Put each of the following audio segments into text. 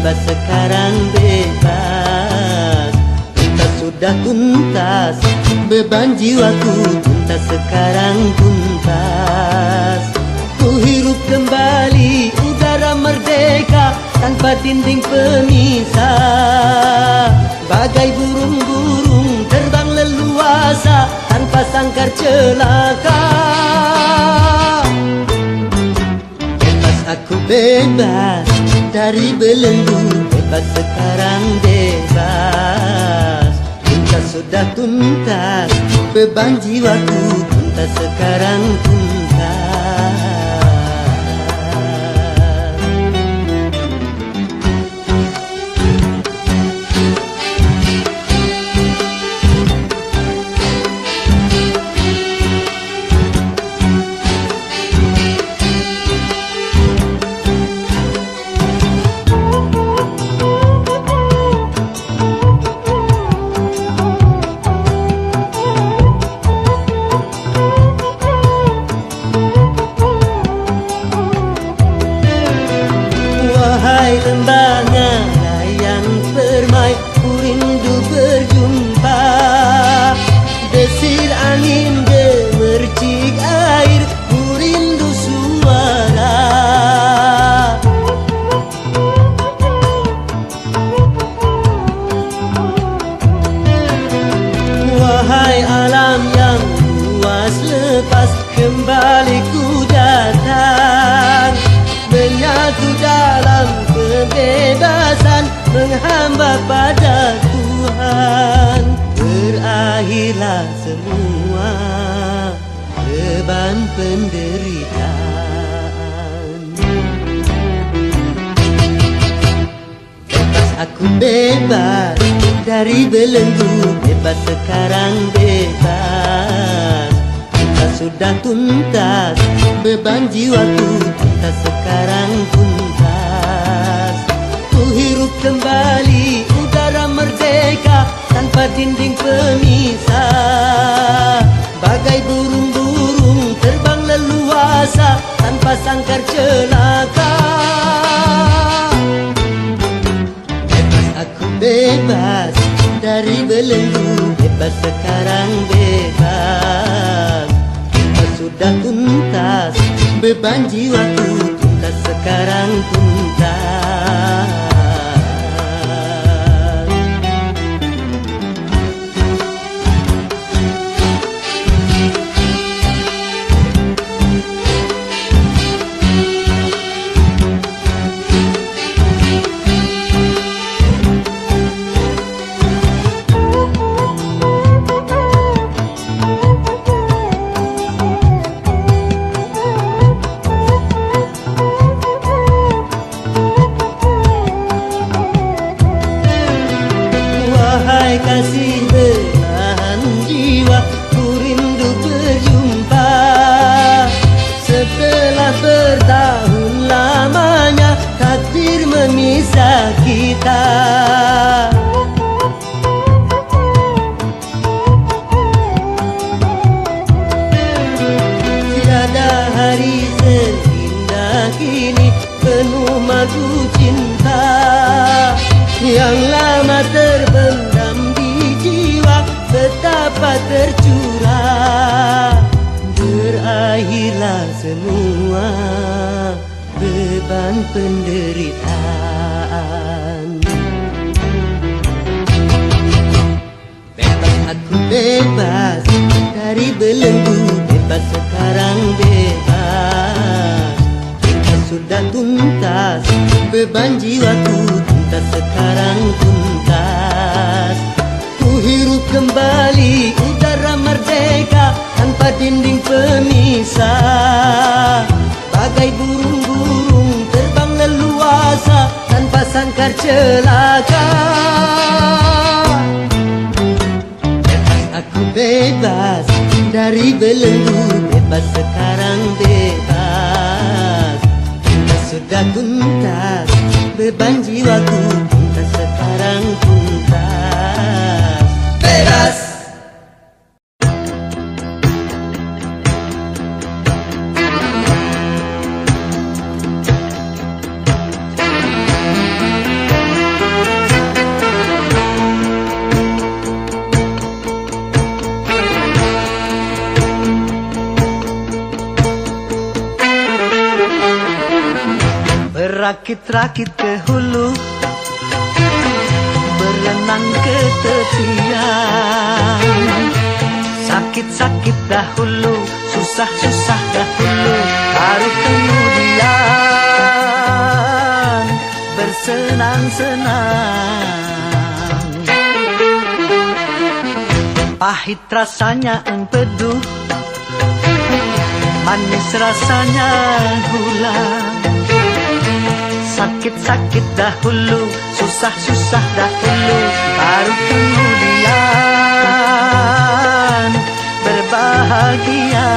bebas sekarang bebas. Tuntas sudah tuntas, beban jiwaku tuntas sekarang tuntas. Ku hirup kembali udara merdeka tanpa dinding pemisah. Bagai burung-burung terbang leluasa tanpa sangkar celaka. Bebas aku bebas dari belenggu, bebas sekarang bebas. Tuntas sudah tuntas, beban jiwaku tuntas sekarang tuntas. Wahai lembahnya layang permai, ku rindu berjumpa. Desir angin gemercik air, ku rindu suara. Wahai alam yang luas lepas, kembali ku datang. Menyatu dalam kebebasan, menghamba pada Tuhan. Berakhirlah semua beban penderitaan. Bebas aku bebas dari belenggu, bebas sekarang bebas. Tuntas sudah tuntas, beban jiwaku tuntas sekarang tuntas. Ku hirup kembali udara merdeka tanpa dinding pemisah. Bagai burung-burung terbang leluasa tanpa sangkar celaka. Bebas aku bebas dari belenggu, bebas sekarang bebas. Tuntas sudah tuntas, beban jiwaku tuntas sekarang tuntas. Kasih belahan jiwa, ku rindu berjumpa. Setelah bertahun lamanya takdir memisah kita. Tiada hari seindah kini, penuh madu cinta yang lama terbendam di jiwa, betapa tercurah. Berakhirlah semua beban penderitaan. Bebas aku bebas dari belenggu, bebas sekarang bebas. Tuntas sudah tuntas, beban jiwaku tuntas sekarang tuntas. Ku hirup kembali udara merdeka tanpa dinding pemisah. Bagai burung-burung terbang leluasa tanpa sangkar celaka. Bebas aku bebas dari belenggu, bebas sekarang bebas. Tuntas sudah tuntas, beban jiwaku tuntas sekarang tuntas. Bebas. Berakit-rakit ke hulu, berenang ke tepian. Sakit-sakit dahulu, susah-susah dahulu, baru kemudian bersenang-senang. Pahit rasanya empedu, manis rasanya gula. Sakit-sakit dahulu, susah-susah dahulu, baru kemudian berbahagia.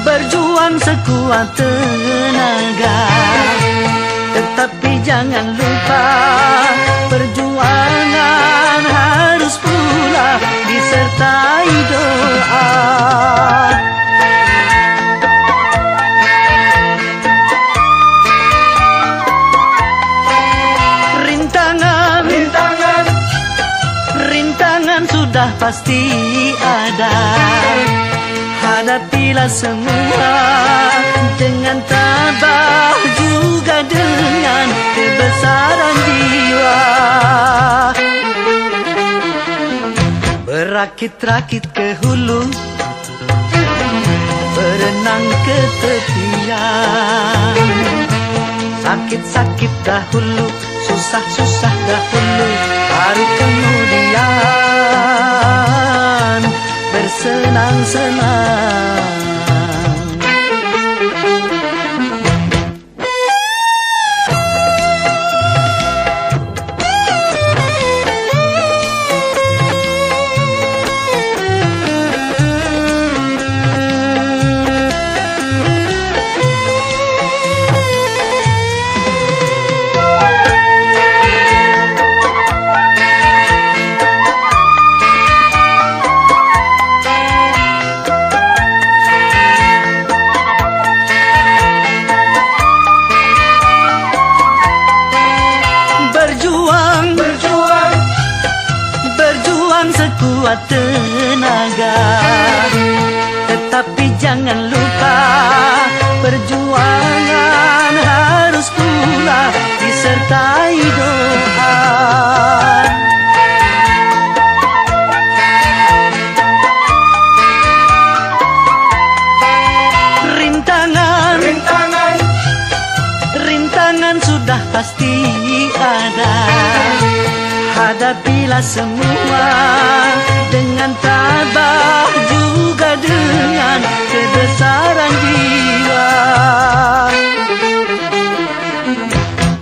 Berjuang sekuat tenaga, tetapi jangan lupa perjuangan harus pula disertai doa. Rintangan sudah pasti ada. Hadapilah semua dengan tabah, juga dengan kebesaran jiwa. Berakit-rakit ke hulu, berenang ke tepian. Sakit-sakit dahulu, susah-susah dahulu, baru kemudian bersenang-senang. Sekuat tenaga, tetapi jangan lupa perjuangan harus pula disertai doa. Rintangan sudah pasti ada. Hadapilah semua dengan tabah, juga dengan kebesaran jiwa.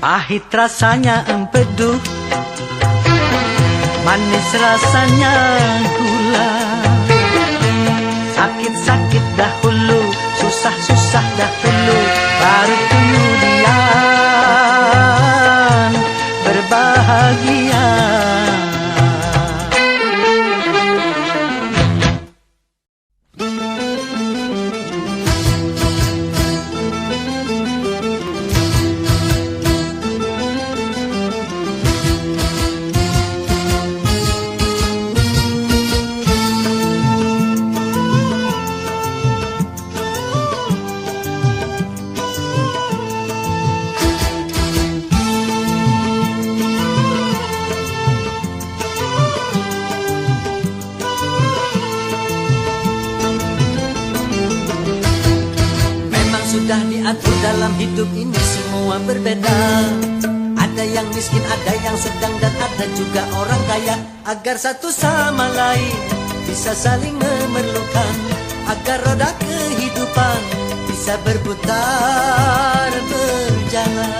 Pahit rasanya empedu, manis rasanya gula. Sakit-sakit dahulu, susah-susah dahulu, baru kemudian berbahagia. Sudah diatur dalam hidup ini semua berbeda. Ada yang miskin, ada yang sedang, dan ada juga orang kaya. Agar satu sama lain bisa saling memerlukan, agar roda kehidupan bisa berputar, berjalan.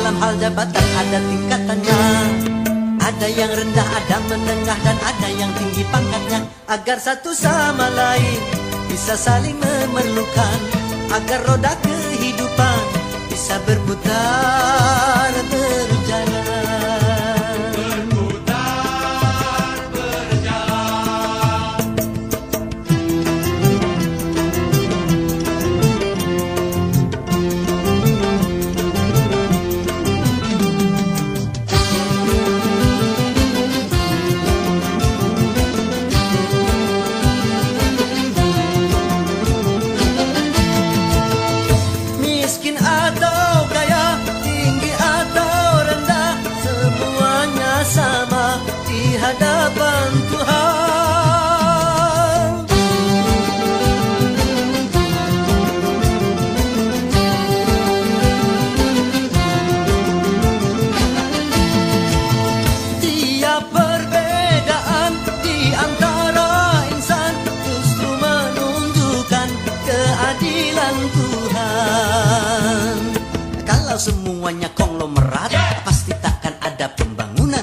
dalam hal jabatan ada tingkatannya. Ada yang rendah, ada menengah, dan ada yang tinggi pangkatnya. Agar satu sama lain bisa saling memerlukan, agar roda kehidupan bisa berputar berjalan. Hadapan Tuhan, tiap perbedaan di antara insan justru menunjukkan keadilan Tuhan. Kalau semuanya konglomerat, pasti takkan ada pembangunan.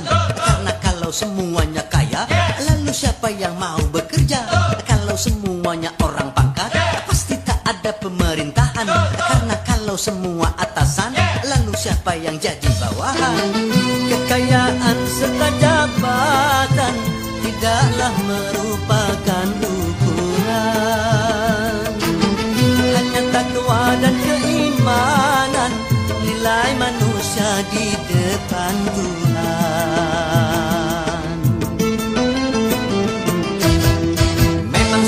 Semuanya kaya, lalu siapa yang mau bekerja? Kalau semuanya orang pangkat, pasti tak ada pemerintahan. Karena kalau semua atasan, lalu siapa yang jadi bawahan? Kekayaan serta jabatan tidaklah merupakan ukuran. Hanya takwa dan keimanan, nilai manusia di depan Tuhan.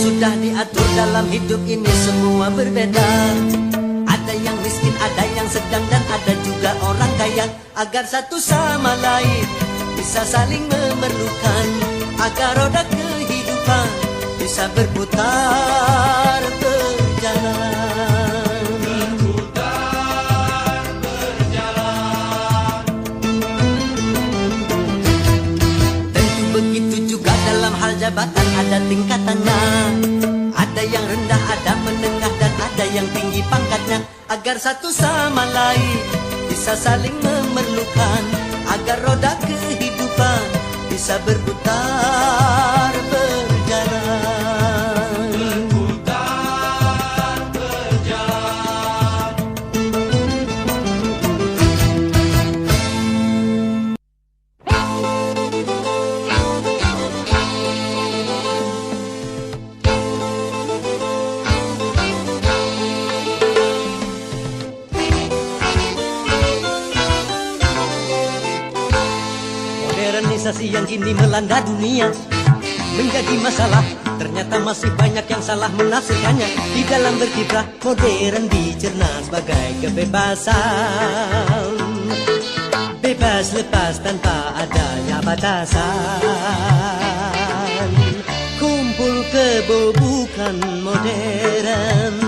Sudah diatur dalam hidup ini semua berbeda. Ada yang miskin, ada yang sedang, dan ada juga orang kaya. Agar satu sama lain bisa saling memerlukan, agar roda kehidupan bisa berputar berjalan. Berputar berjalan. Tentu begitu juga dalam hal jabatan ada tingkatannya. Ada yang rendah, ada menengah, dan ada yang tinggi pangkatnya. Agar satu sama lain bisa saling memerlukan, agar roda kehidupan bisa berputar berjalan. Berputar berjalan. Modernisasi yang kini melanda dunia menjadi masalah. Ternyata masih banyak yang salah menafsirkannya. Di dalam berkiprah modern dicerna sebagai kebebasan, bebas lepas tanpa adanya batasan. Kumpul kebo bukan modern,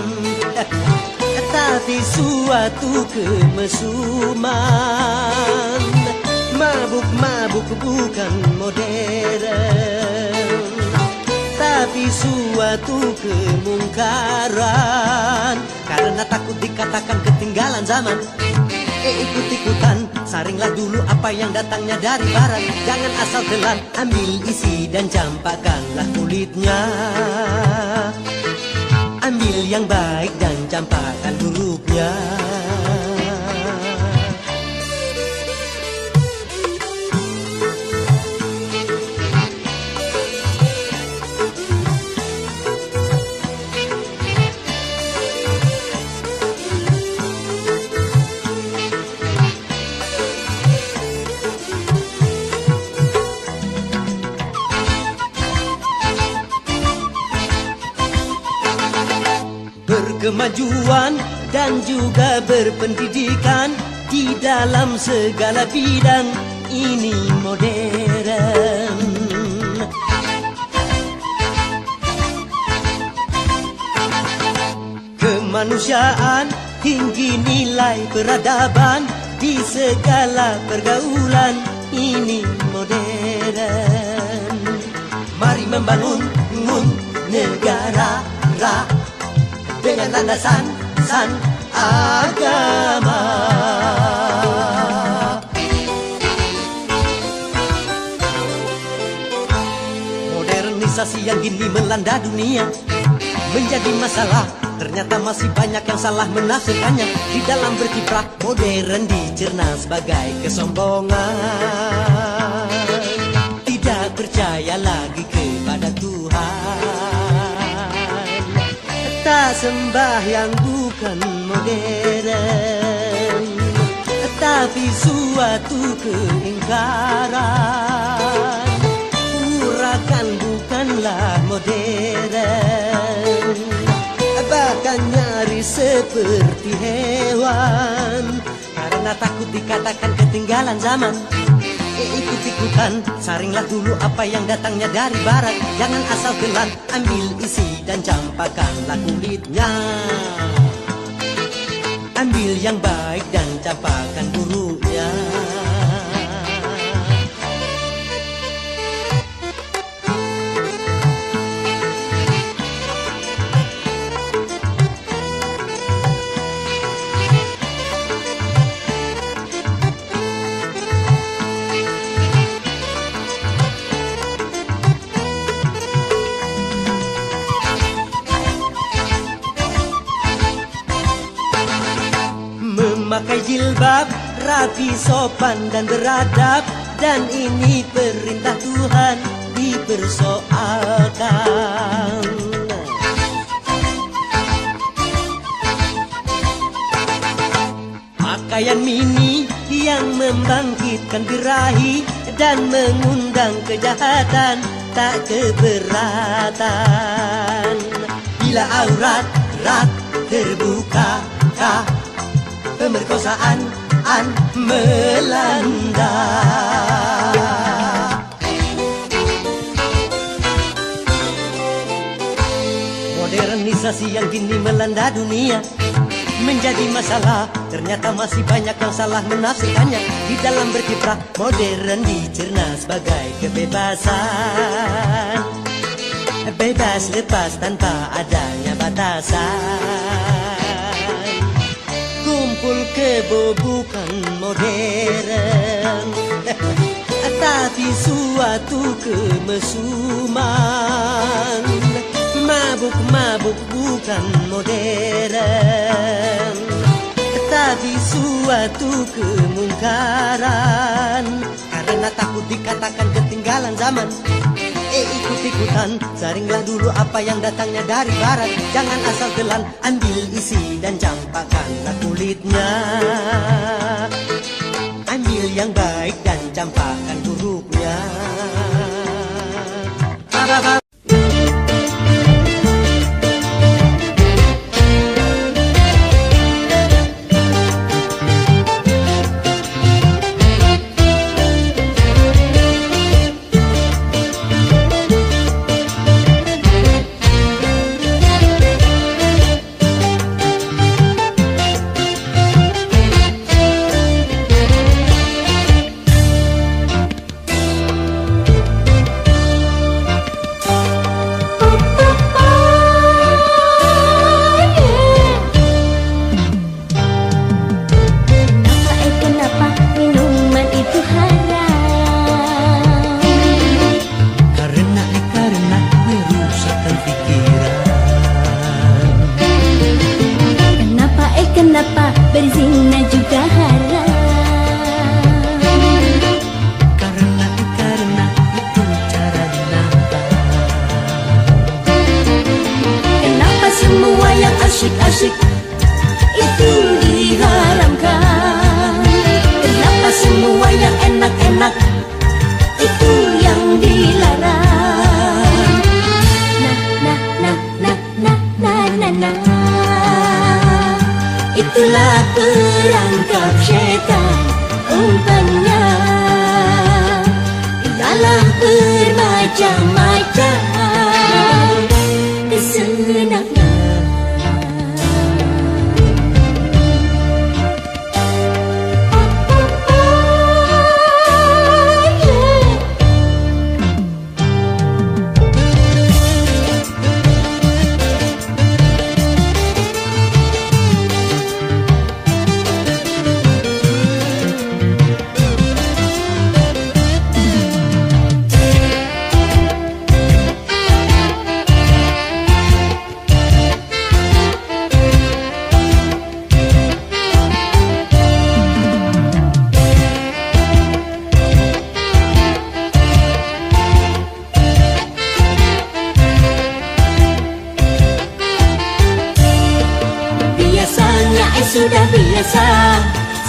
tapi suatu kemesuman. Mabuk-mabuk bukan modern, tapi suatu kemungkaran. Karena takut dikatakan ketinggalan zaman, ikut-ikutan, saringlah dulu apa yang datangnya dari barat. Jangan asal telan, ambil isi dan campakkanlah kulitnya. Ambil yang baik dan campakkan buruknya. Berkemajuan dan juga berpendidikan di dalam segala bidang, ini modern. Kemanusiaan, tinggi nilai peradaban di segala pergaulan, ini modern. Mari membangun negara dengan landasan agama. modernisasi yang kini melanda dunia menjadi masalah. Ternyata masih banyak yang salah menafsirkannya. Di dalam berkiprah modern dicerna sebagai kesombongan. Tidak percaya lagi kepada Tuhan. Tak sembahyang bukan modern, tapi suatu keingkaran. Urakan bukanlah modern, bahkan nyaris seperti hewan. Karena takut dikatakan ketinggalan zaman, ikut-ikutan, saringlah dulu apa yang datangnya dari barat. Jangan asal telan, ambil isi dan campakkanlah kulitnya. Ambil yang baik dan campakkan buruknya. Memakai jilbab, rapi, sopan dan beradab, dan ini perintah Tuhan dipersoalkan. Pakaian mini yang membangkitkan birahi dan mengundang kejahatan, tak keberatan. Bila aurat terbuka, pemerkosaan melanda. Modernisasi yang kini melanda dunia menjadi masalah. Ternyata masih banyak yang salah menafsirkannya. Di dalam berkiprah modern dicerna sebagai kebebasan. Bebas lepas tanpa adanya batasan. Kumpul kebo bukan modern, tapi suatu kemesuman. Mabuk-mabuk bukan modern, tapi suatu kemungkaran. Karena takut dikatakan ketinggalan zaman, ikut-ikutan, saringlah dulu apa yang datangnya dari barat. Jangan asal telan, ambil isi dan campakkanlah kulitnya. Ambil yang baik dan campakkan buruknya. Kenapa berzina juga haram? Karena itu cara dinampak. Kenapa semua yang asyik-asyik itu diharamkan? Kenapa semua yang enak-enak itu yang dilarang? Nah. Itulah perangkap syaitan umpannya. Ialah bermacam-macam kesenangan.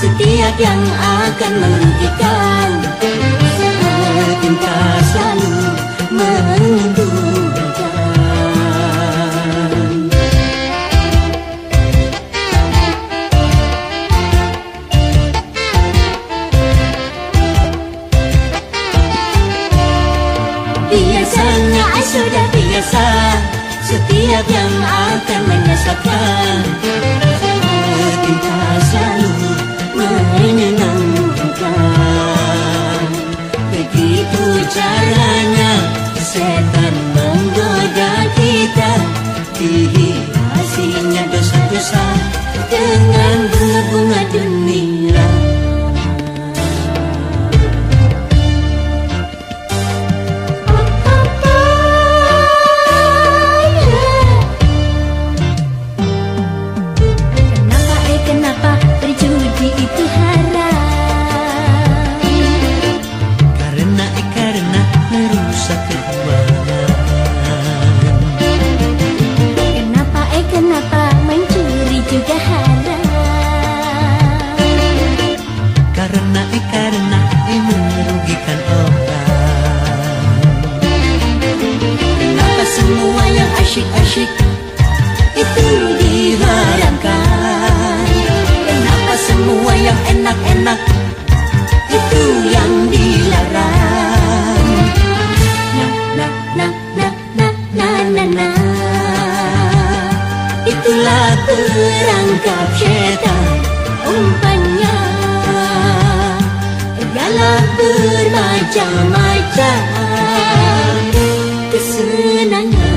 setiap yang akan merugikan, setingkah selalu mendudakan. Biasanya sudah biasa, setiap yang akan menyesatkan, setingkah selalu menyenangkan. Begitu caranya setan menggoda kita, dihiasinya dosa-dosa dengan bunga-bunga dunia. Kenapa berjudi itu haram? Karena merusak keuangan. Kenapa mencuri juga haram? Karena merugikan orang. Kenapa semua yang asyik-asyik itu diharamkan? Kenapa semua yang enak-enak itu yang dilarang? Na. Itulah perangkap syaitan, umpannya ialah bermacam-macam kesenangan.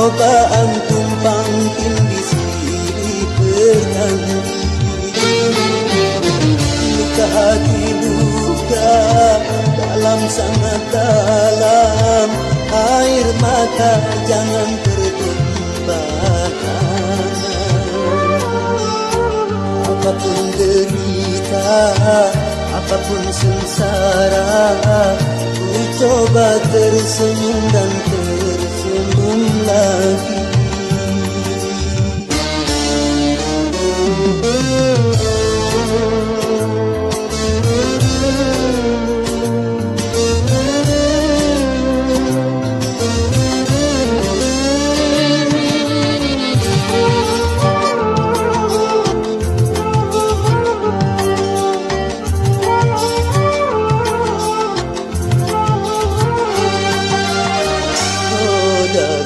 Cobaan tumpang tindih silih berganti, luka hati luka dalam sangat dalam, air mata jangan tertumpahkan. Apapun derita, apapun sengsara, ku coba tersenyum dan tersenyum lagi.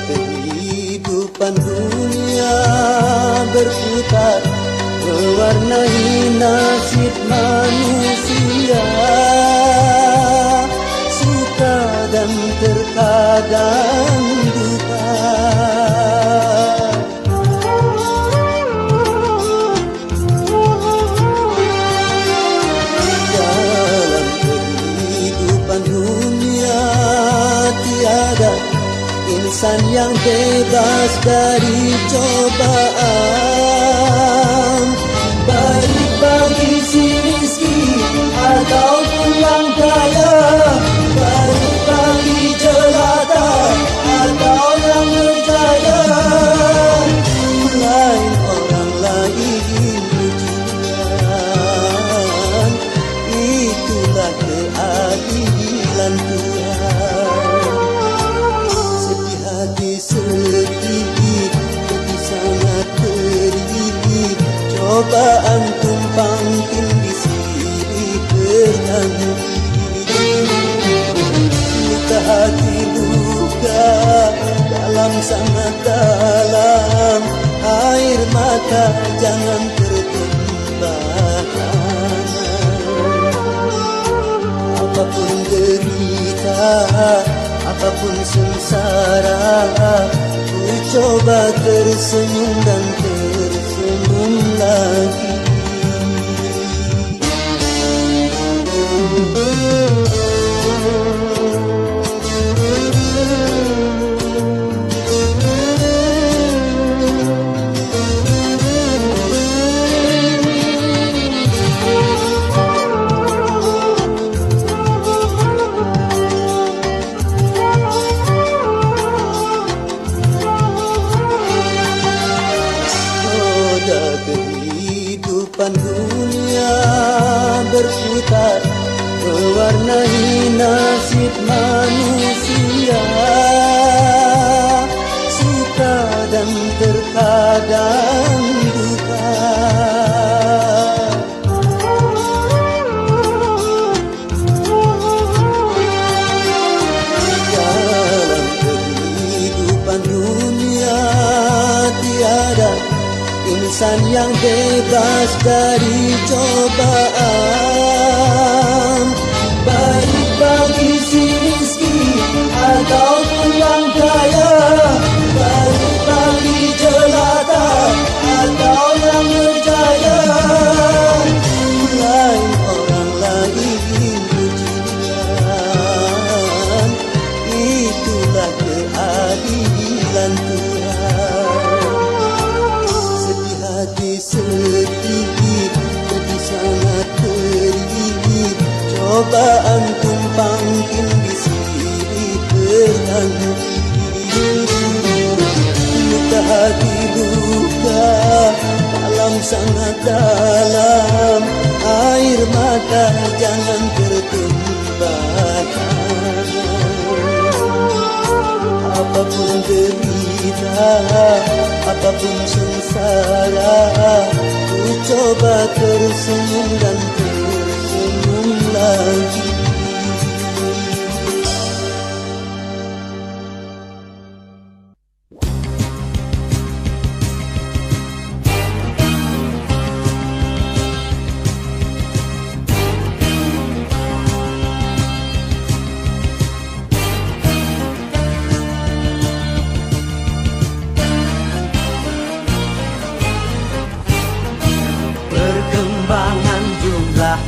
Kehidupan dunia berputar, mewarnai nasib manusia, suka dan terkadang duka. Dalam kehidupan dunia tiada insan yang bebas dari cobaan, baik bagi si miskin ataupun yang kaya, baik bagi jelata atau yang berjaya. Lain orang lain ujian, itulah keadilan Tuhan. Sedih, sangat pedih, cobaan tumpang tindih silih berganti, luka hati luka dalam sangat dalam, air mata jangan tertumpahkan. apapun derita, apapun sengsara, ku coba tersenyum dan tersenyum lagi. Kehidupan dunia berputar, mewarnai nasib manusia, suka dan terkadang duka. Dalam kehidupan dunia tiada insan yang bebas dari cobaan, baik bagi si miskin ataupun yang kaya, baik bagi jelata atau yang berjaya. Lain orang lain ujian, itulah keadilan Tuhan. Hati sedih, jadi sangat perih, cobaan tumpang tindih silih berhenti. Luka hati luka, dalam sangat dalam, air mata jangan tertumpahkan. Apapun derita, apapun sengsara, ku coba tersenyum dan tersenyum lagi.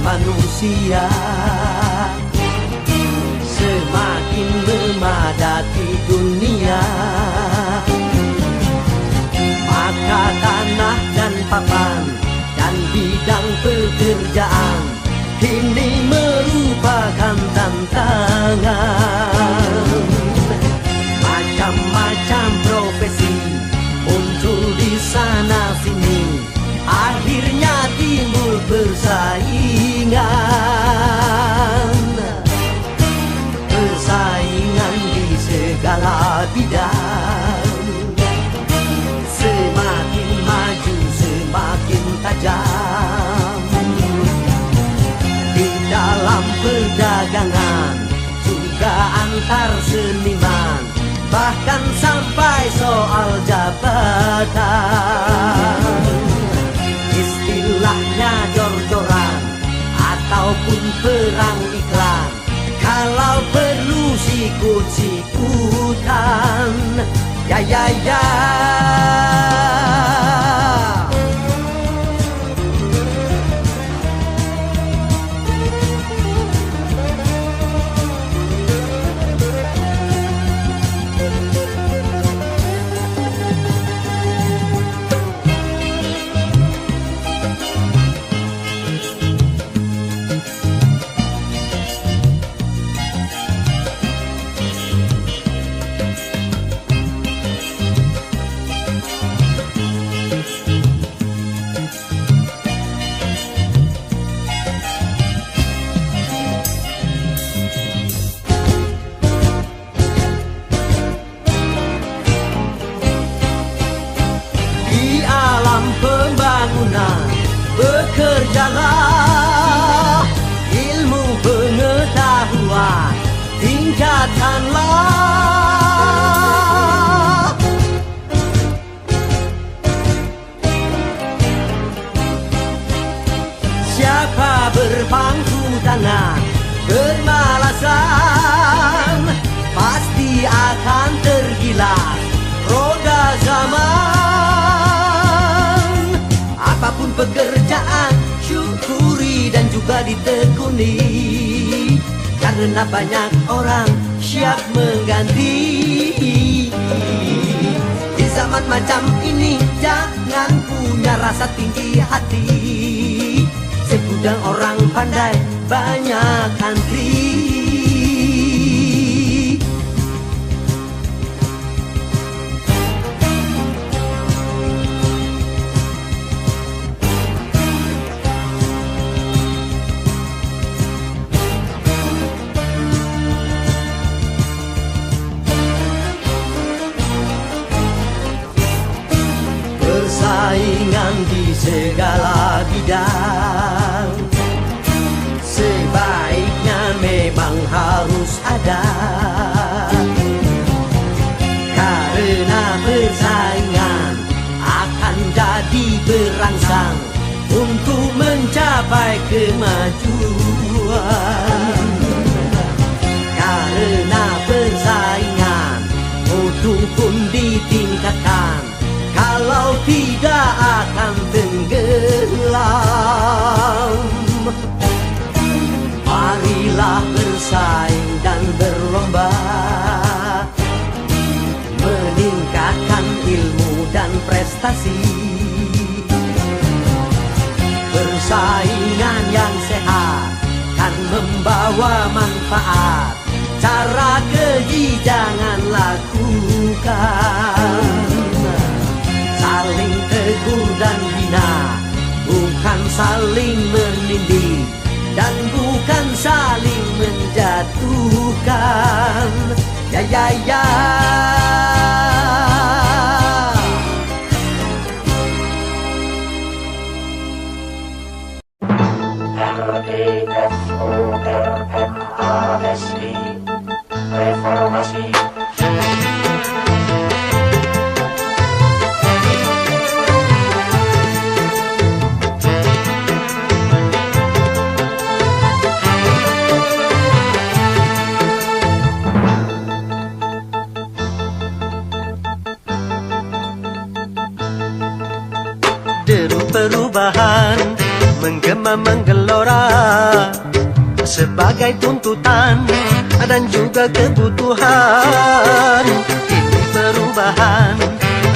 Manusia semakin memadati dunia, maka tanah dan papan dan bidang pekerjaan kini merupakan tantangan. Macam-macam profesi muncul di sana sini, akhirnya timbul persaingan di segala bidang. Semakin maju semakin tajam, di dalam perdagangan juga antar seniman, bahkan sampai soal jabatan. Istilahnya jor-joran ataupun perang iklan, kalau perlu sikut-sikutan, ya. Bekerjalah, ilmu pengetahuan tingkatkanlah. Siapa berpangku tangan, bermata kemasan, pasti akan tergilas roda zaman. Apapun pekerjaan, syukuri dan juga ditekuni, karena banyak orang siap mengganti. Di zaman macam ini jangan punya rasa tinggi hati, segudang orang pandai banyak antri. Persaingan di segala bidang, sebaiknya memang harus ada, karena persaingan akan jadi berangsang untuk mencapai kemajuan. Karena persaingan mutu pun ditingkatkan, kalau tidak akan tenggelam. Marilah bersaing dan berlomba, meningkatkan ilmu dan prestasi. Persaingan yang sehat kan membawa manfaat, cara keji jangan lakukan. Saling tegur dan bina, bukan saling menindih, dan bukan saling menjatuhkan. Ya ya ya. Reformasi. Deru perubahan menggema menggelora sebagai tuntutan dan juga kebutuhan. Ini perubahan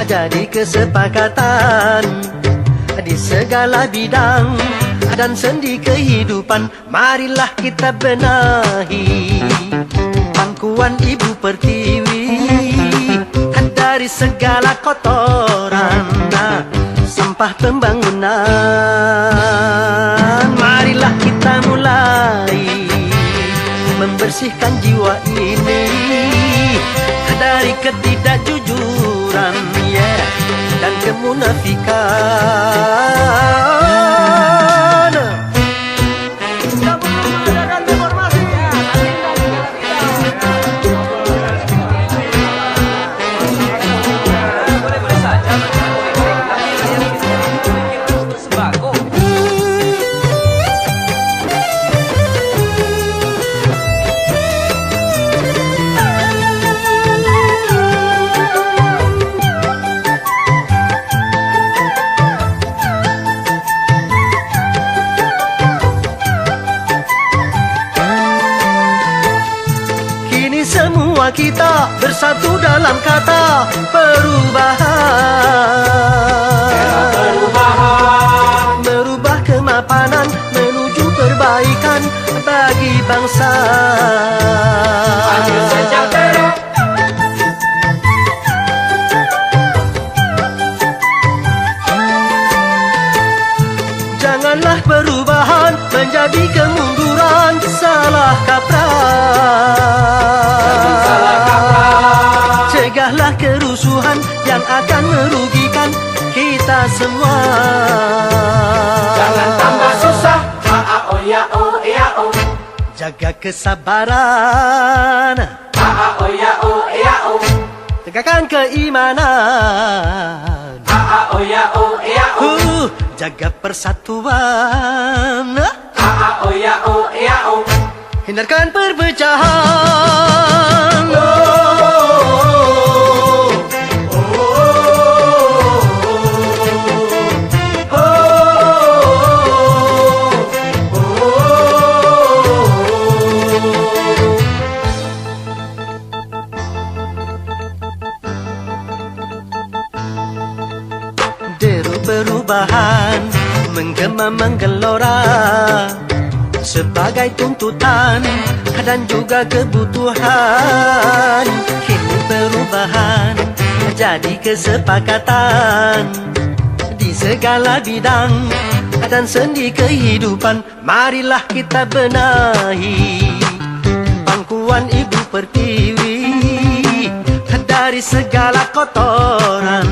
jadi kesepakatan di segala bidang dan sendi kehidupan. Marilah kita benahi pangkuan Ibu Pertiwi dari segala kotoran sampah pembangunan. Marilah kita mulai membersihkan jiwa ini dari ketidakjujuran, dan kemunafikan. Semua kita bersatu dalam kata perubahan. Merubah kemapanan menuju perbaikan bagi bangsa. Adil sejahtera. Janganlah perubahan menjadi kemunduran, salah kaprah. Cegahlah kerusuhan yang akan merugikan kita semua. Jangan tambah susah. A-A-O ya o ya o. Jaga kesabaran. A-A-O ya o ya o. Tegakkan keimanan. A-A-O ya o ya o. Jaga persatuan. A-A-O ya o ya o. hindarkan perpecahan. Deru perubahan menggema menggelora sebagai tuntutan dan juga kebutuhan. Kini perubahan jadi kesepakatan di segala bidang dan sendi kehidupan. Marilah kita benahi pangkuan ibu pertiwi dari segala kotoran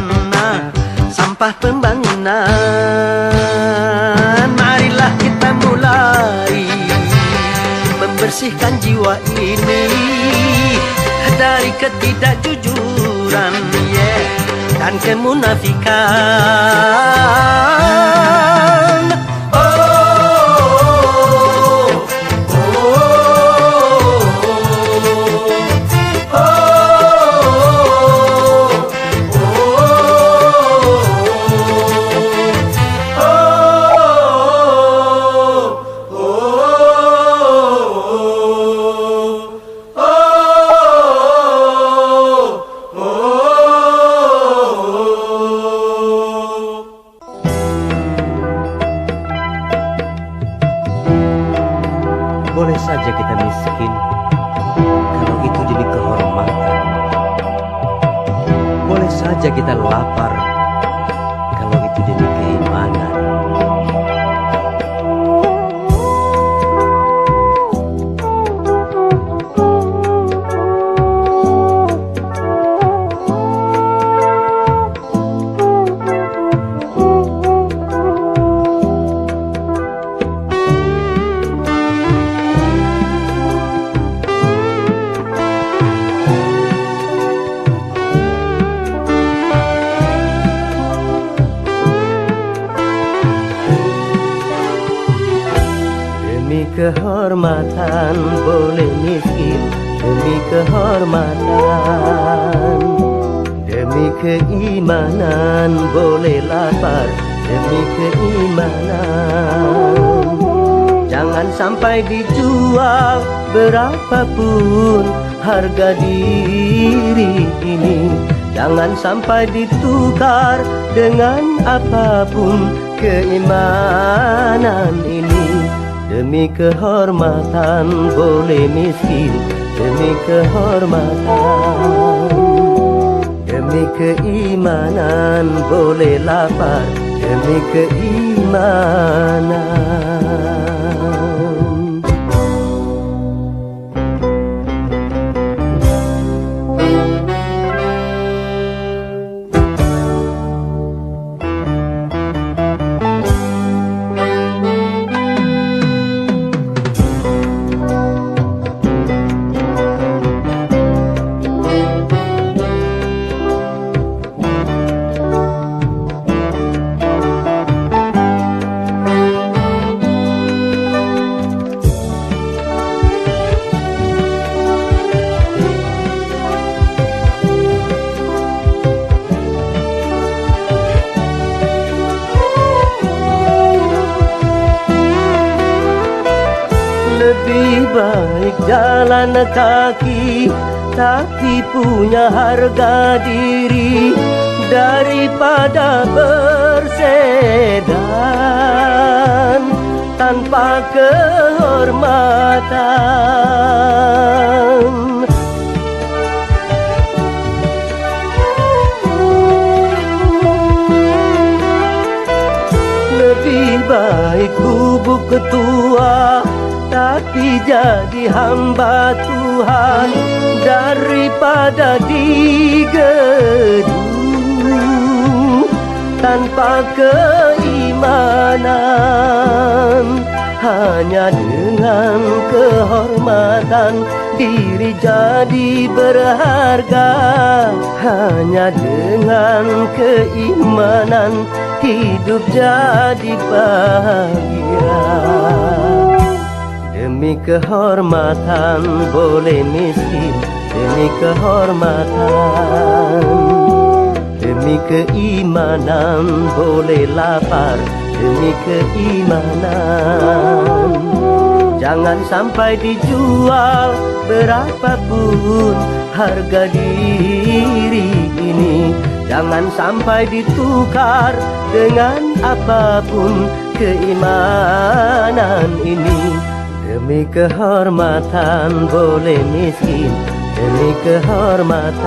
sampah pembangunan. Marilah kita mulai membersihkan jiwa ini dari ketidakjujuran dan kemunafikan. Boleh saja kita miskin kalau itu demi kehormatan. Boleh saja kita lapar kalau itu demi keimanan. Demi kehormatan boleh miskin, demi kehormatan. Demi keimanan boleh lapar, demi keimanan. Jangan sampai dijual berapapun harga diri ini. Jangan sampai ditukar dengan apapun keimanan ini. Demi kehormatan boleh miskin, demi kehormatan. Demi keimanan boleh lapar, demi keimanan. Lebih baik jalan kaki tapi punya harga diri daripada bersedan tanpa kehormatan. Lebih baik bubuk ketua tapi jadi hamba Tuhan daripada digedung tanpa keimanan. Hanya dengan kehormatan diri jadi berharga. Hanya dengan keimanan hidup jadi bahagia. Demi kehormatan boleh miskin, demi kehormatan. Demi keimanan boleh lapar, demi keimanan. Jangan sampai dijual berapapun harga diri ini. Jangan sampai ditukar dengan apapun keimanan ini. Demi kehormatan boleh miskin, demi kehormatan.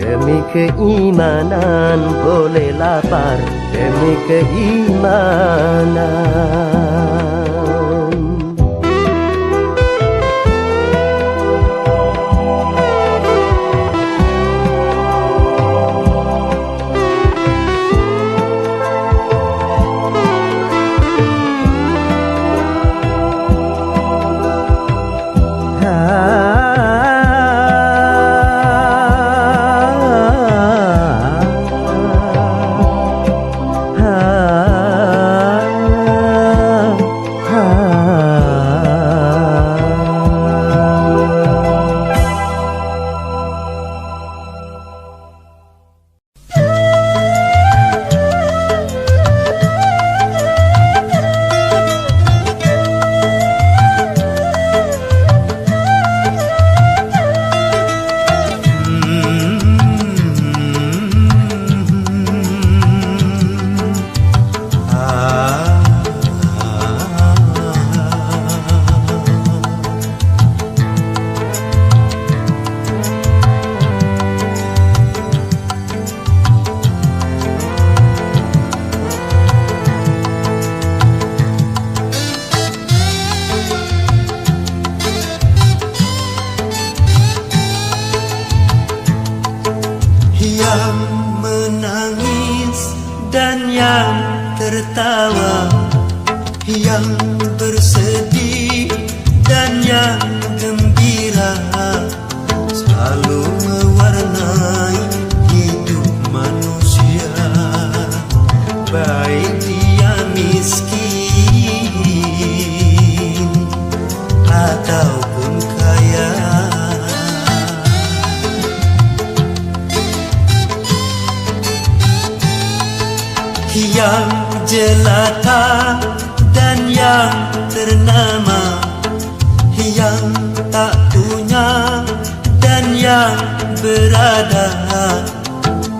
Demi keimanan boleh lapar, demi keimanan. Yang menangis dan yang tertawa, yang bersedih dan yang gembira, selalu mewarnai hidup manusia. Baik dia miskin ataupun kaya. Yang jelata dan yang ternama, yang tak punya dan yang berada,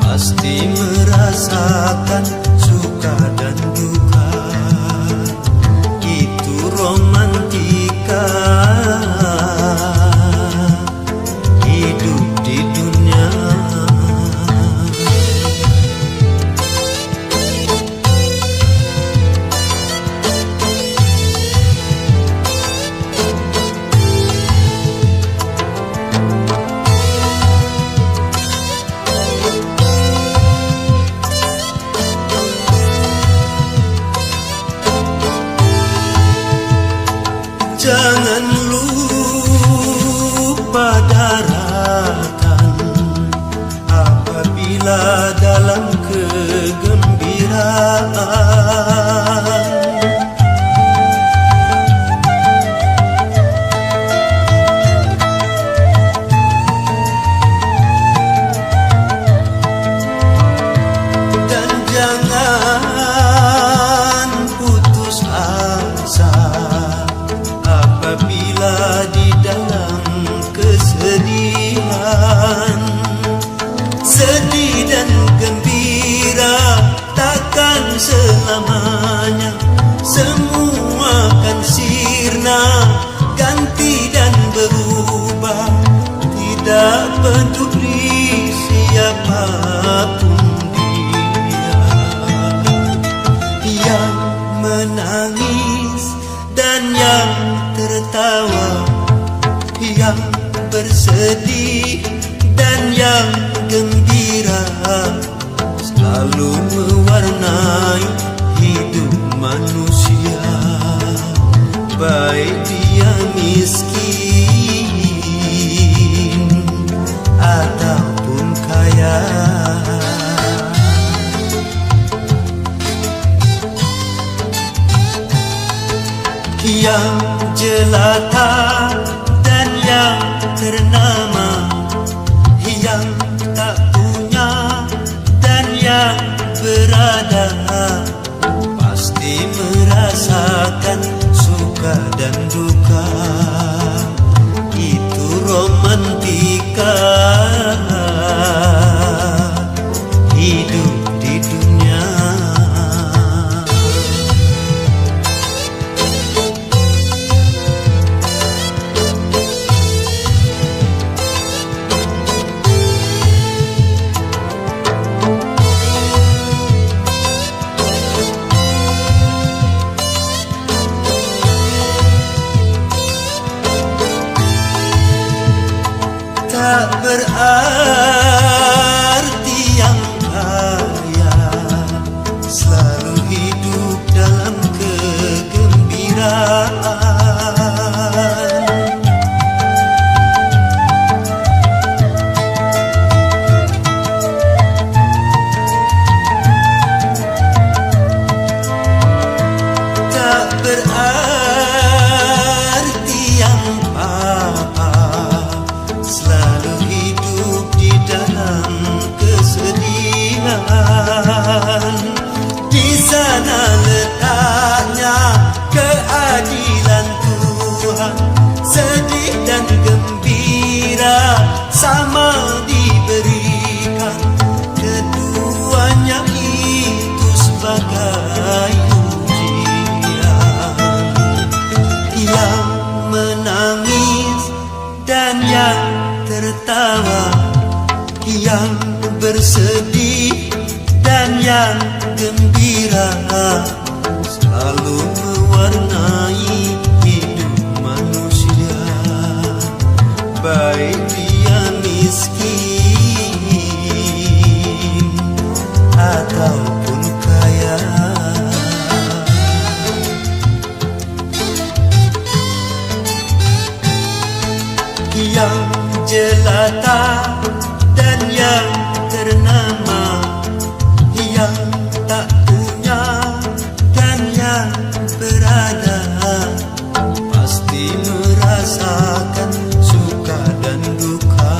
pasti merasakan suka dan duka. Itu romantika hidup di dunia. Jangan lupa darahkan apabila dalam kegembiraan. Dan jangan putus asa apabila di dalam kesedihan. Sedih dan gembira takkan selamanya, semua kan sirna, ganti dan berubah. Tidak peduli siapapun dia. Yang menangis dan yang tertawa, yang bersedih dan yang gembira, selalu mewarnai hidup manusia. Baik dia miskin ataupun kaya. jelata dan yang ternama, yang tak punya dan yang berada, pasti merasakan suka dan duka. Itu romantika hidup di dunia. Tak berarti yang kaya selalu hidup dalam kegembiraan. Tak berarti yang papa selalu hidup di dalam kesedihan. Di sana letaknya keadilan Tuhan, sedih dan gembira sama diberikan. Keduanya itu sebagai ujian. Yang menangis dan yang tertawa, yang bersedih dan yang gembira, selalu mewarnai hidup manusia, baik dia miskin ataupun kaya. Yang jelata dan yang ternama, yang tak punya dan yang berada, pasti merasakan suka dan duka.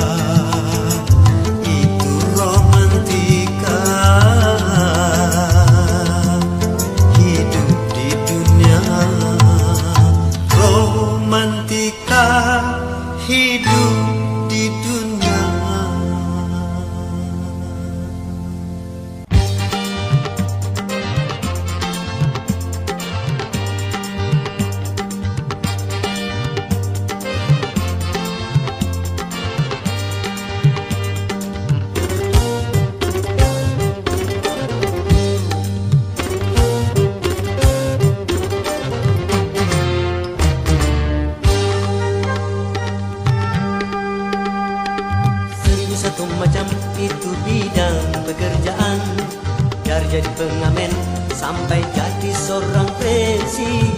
Itu romantika hidup di dunia. Romantika hidup di dunia. Satu macam itu bidang pekerjaan, dari jadi pengamen sampai jadi seorang presiden.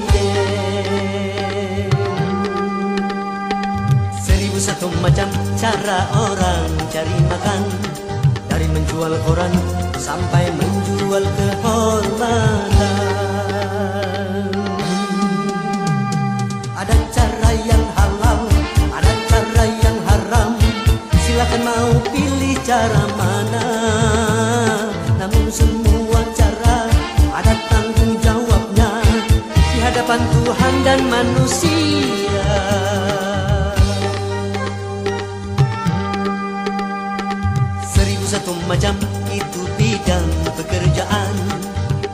1001 macam cara orang cari makan, dari menjual koran sampai menjual kehormatan. Ada cara yang halal, ada cara yang haram. Silakan mau pilih cara mana, namun semua cara ada tanggung jawabnya di hadapan Tuhan dan manusia. 1001 macam itu bidang pekerjaan,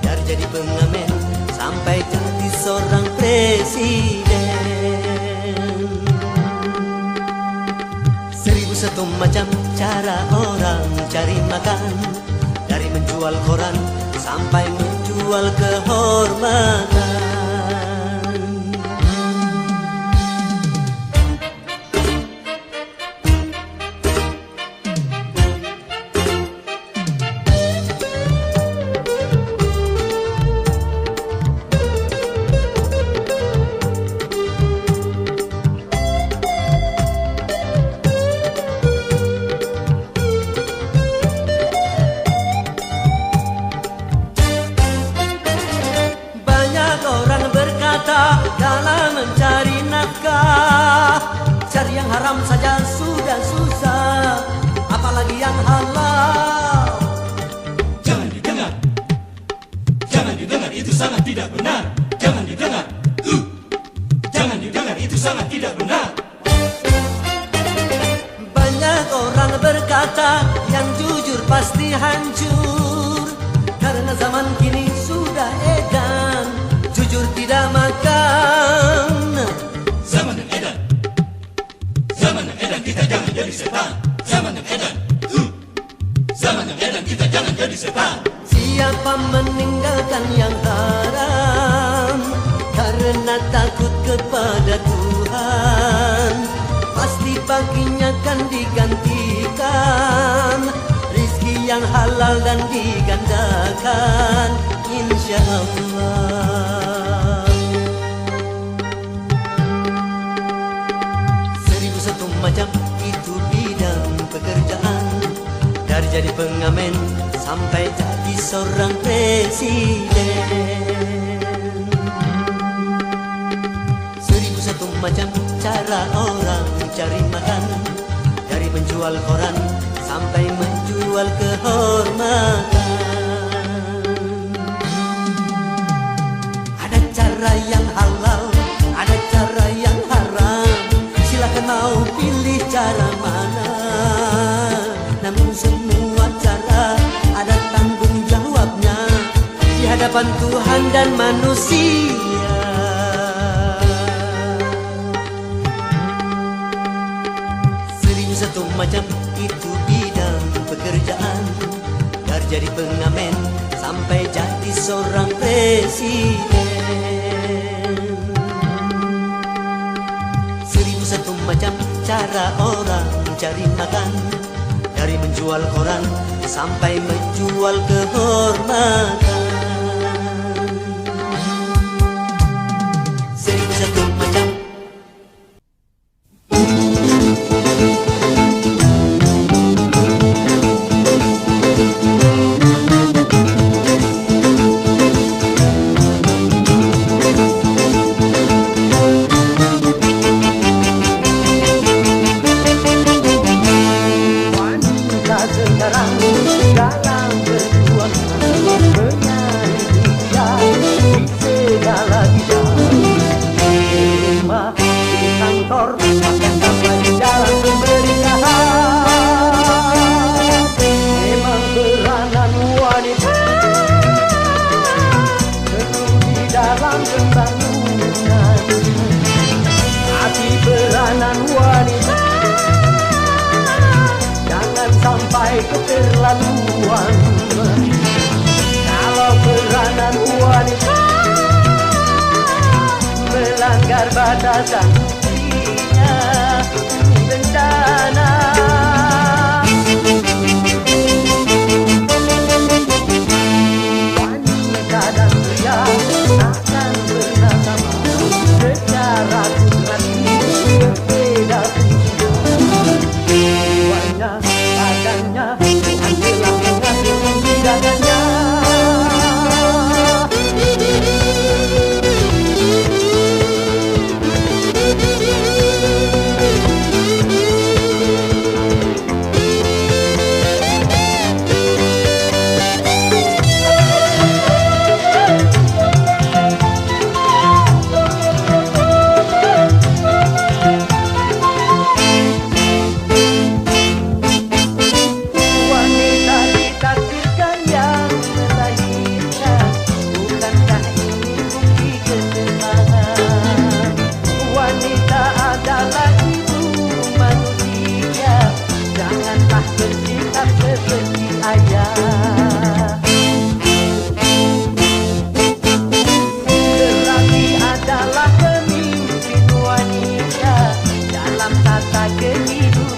dari jadi pengamen sampai jadi seorang presiden. 1001 macam cara orang cari makan, dari menjual koran sampai menjual kehormatan. hancur karena zaman kini sudah edan jujur tidak makan. Zaman yang edan, zaman yang edan kita jangan jadi setan. Zaman yang edan, zaman yang edan kita jangan jadi setan. Siapa meninggalkan yang haram karena takut kepada Tuhan, pasti baginya kan digantikan rizki yang halal dan digandakan, insya Allah. 1001 macam itu bidang pekerjaan, dari jadi pengamen sampai jadi seorang presiden. 1001 macam cara orang cari makan, dari menjual koran sampai menjual kehormatan. Ada cara yang halal, ada cara yang haram, silakan mau pilih cara mana. Namun semua cara ada tanggung jawabnya di hadapan Tuhan dan manusia. 1001 macam itu bidang pekerjaan, dari jadi pengamen sampai jadi seorang presiden. 1001 macam cara orang cari makan, dari menjual koran sampai menjual kehormatan. 1001 macam. Sekarang dalam perjuangan menyanyi di segala bidang, di rumah, di kantor, bahkan sampai di dalam pemerintahan. Memang peranan wanita penuh di dalam pembangunan, tapi peranan wanita jangan sampai keterlaluan. Kalau peranan wanita melanggar batasan dirinya, bencana. Wanita dan pria takkan pernah sama, secara kudrati berbeda fungsinya. Jiwanya, badannya, Tuhan telah mengatur hidangannya.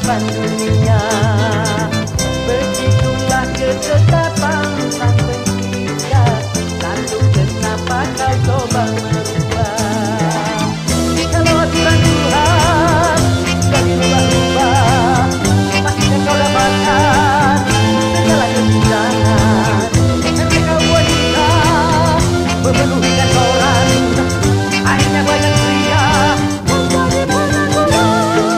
Dunia begitulah ketetapan sang pencipta. Lalu kenapa kau coba merubah? Kalau aturan Tuhan sudah dirubah-rubah, pastikan kau dapatkan segala kesudahan. Ketika wanita memenuhi kantoran, akhirnya banyak pria menjadi pengangguran.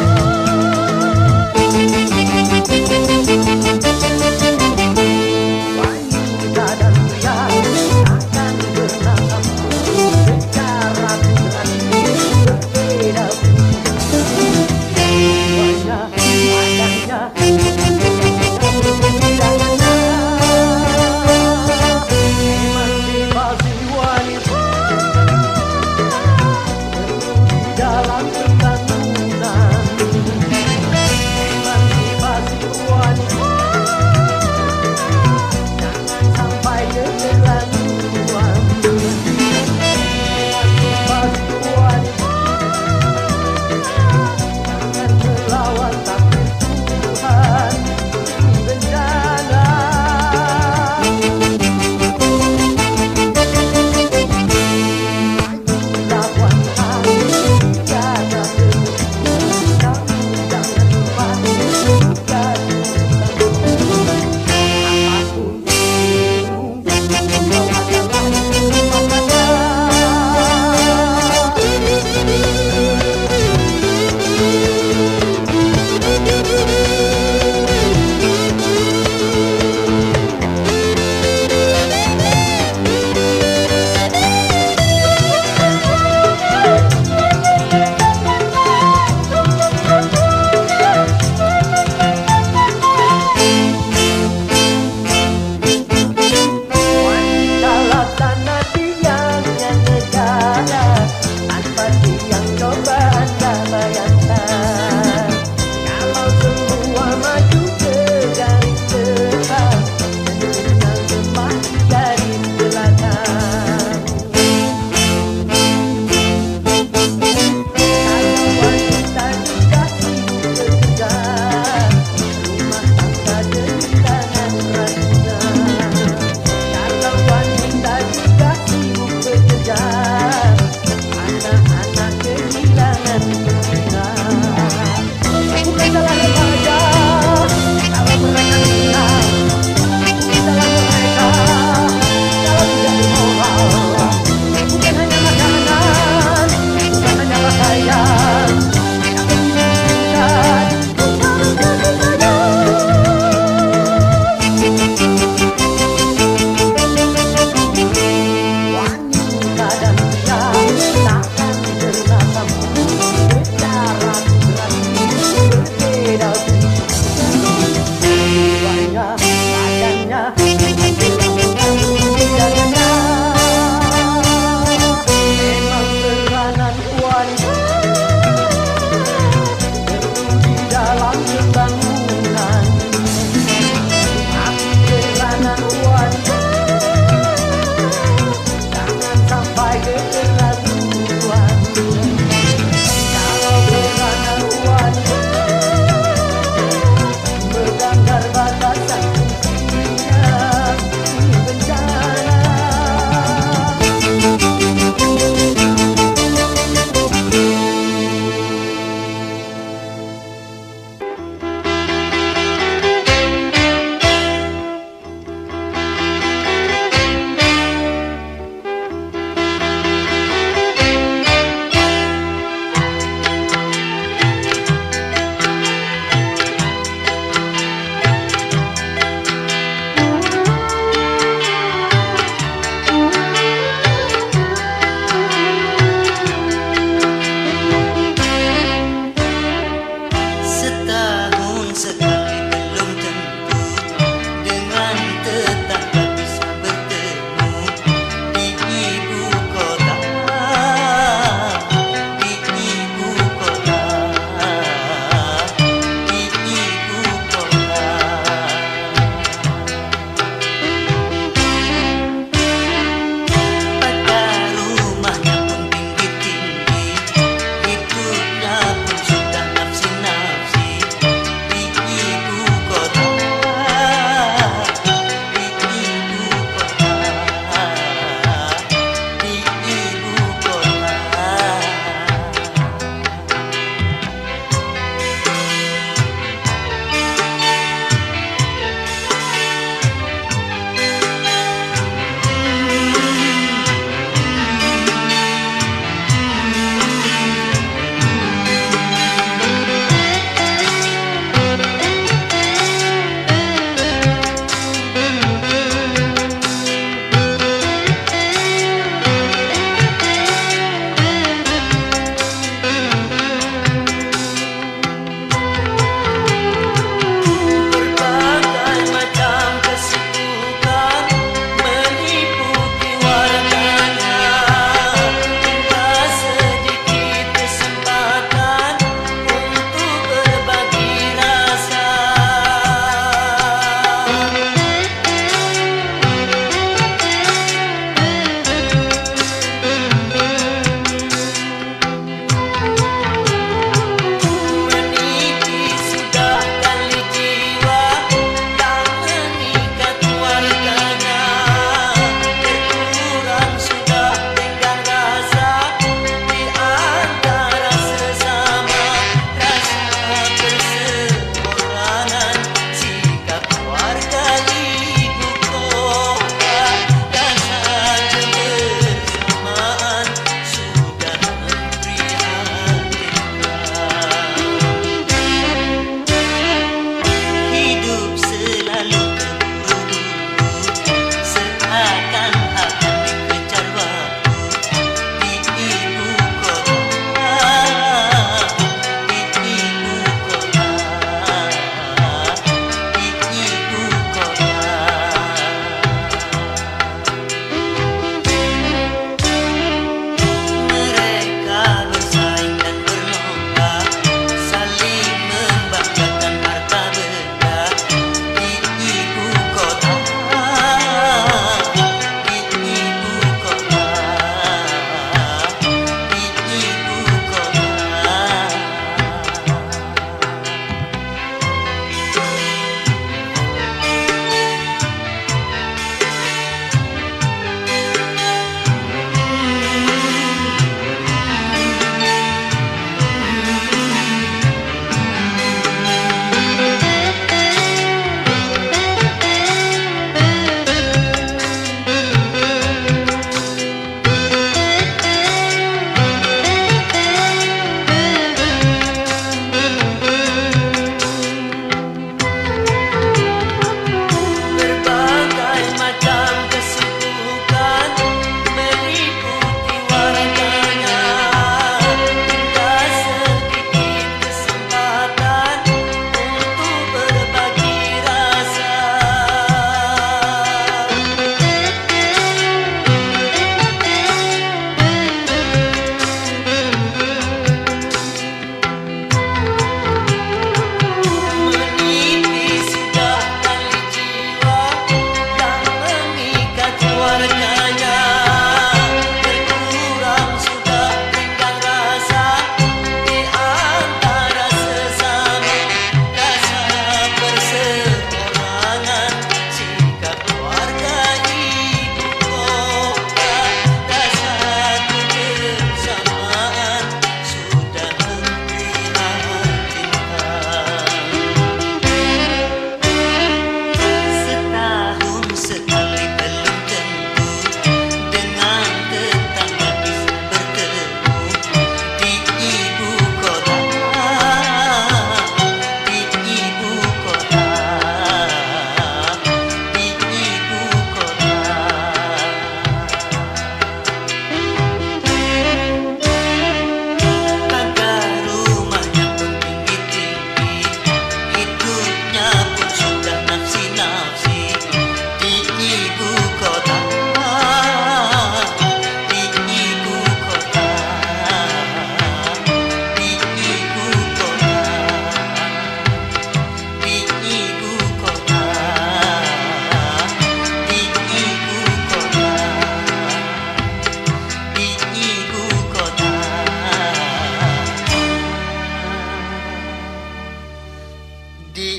di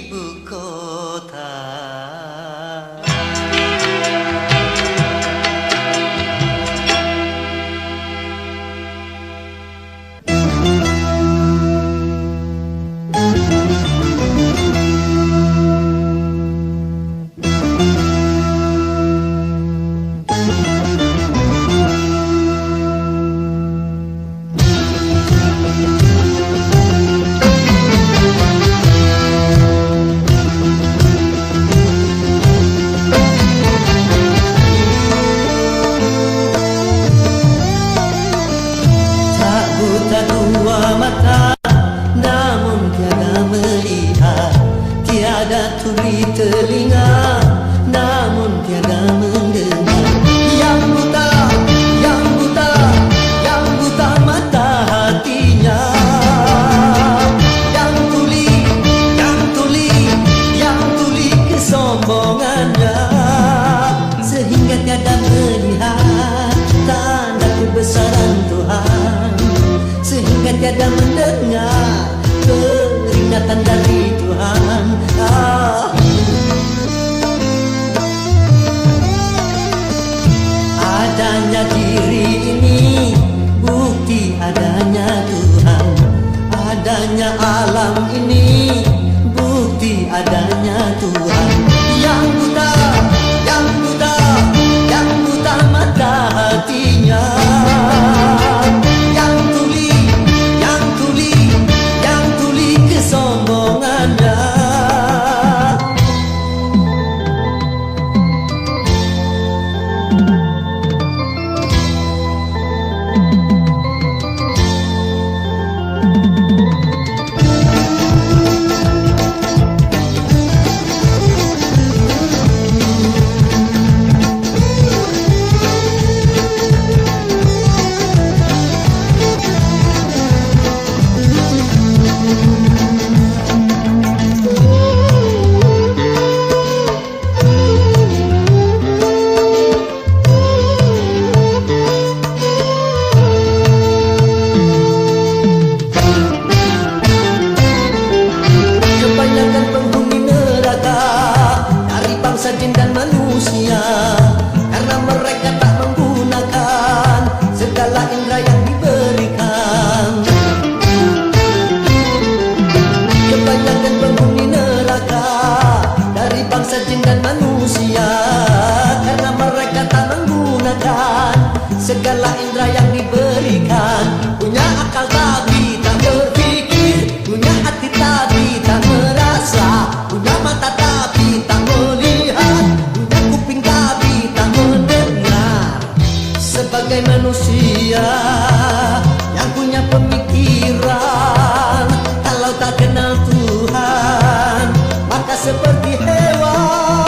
ibu kota. Tiada tuli telinga, namun tiada mendengar. Yang buta, yang buta, yang buta mata hatinya. Yang tuli, yang tuli, yang tuli kesombongannya. Sehingga tiada melihat tanda kebesaran Tuhan. Sehingga tiada mendengar peringatan dari Tuhan. Adanya diri ini bukti adanya Tuhan. Adanya alam ini bukti adanya Tuhan. Yang buta, yang buta, yang buta mata hatinya. Yang tuli, yang tuli, yang tuli kesombongannya. Jin dan manusia, karena mereka tak menggunakan segala indera yang diberikan. Kebanyakan penghuni neraka dari bangsa jin dan manusia, karena mereka tak menggunakan segala indera yang diberikan. Punya akal tapi tak berpikir, punya hati tapi tak merasa, punya mata tapi tak melihat, punya kuping tapi tak mendengar. Sebagai manusia yang punya pemikiran, kalau tak kenal Tuhan, maka seperti hewan.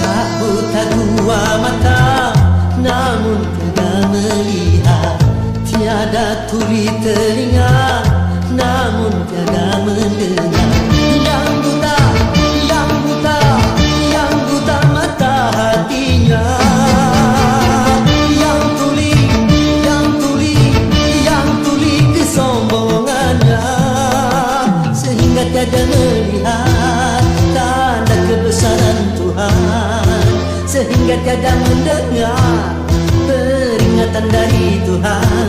Tak buta dua mata, namun tiada melihat. Tiada tuli telinga, namun tiada mendengar. Yang buta, yang buta, yang buta mata hatinya. Yang tuli, yang tuli, yang tuli kesombongannya. Sehingga tiada melihat tanda kebesaran Tuhan. Sehingga tiada mendengar peringatan dari Tuhan.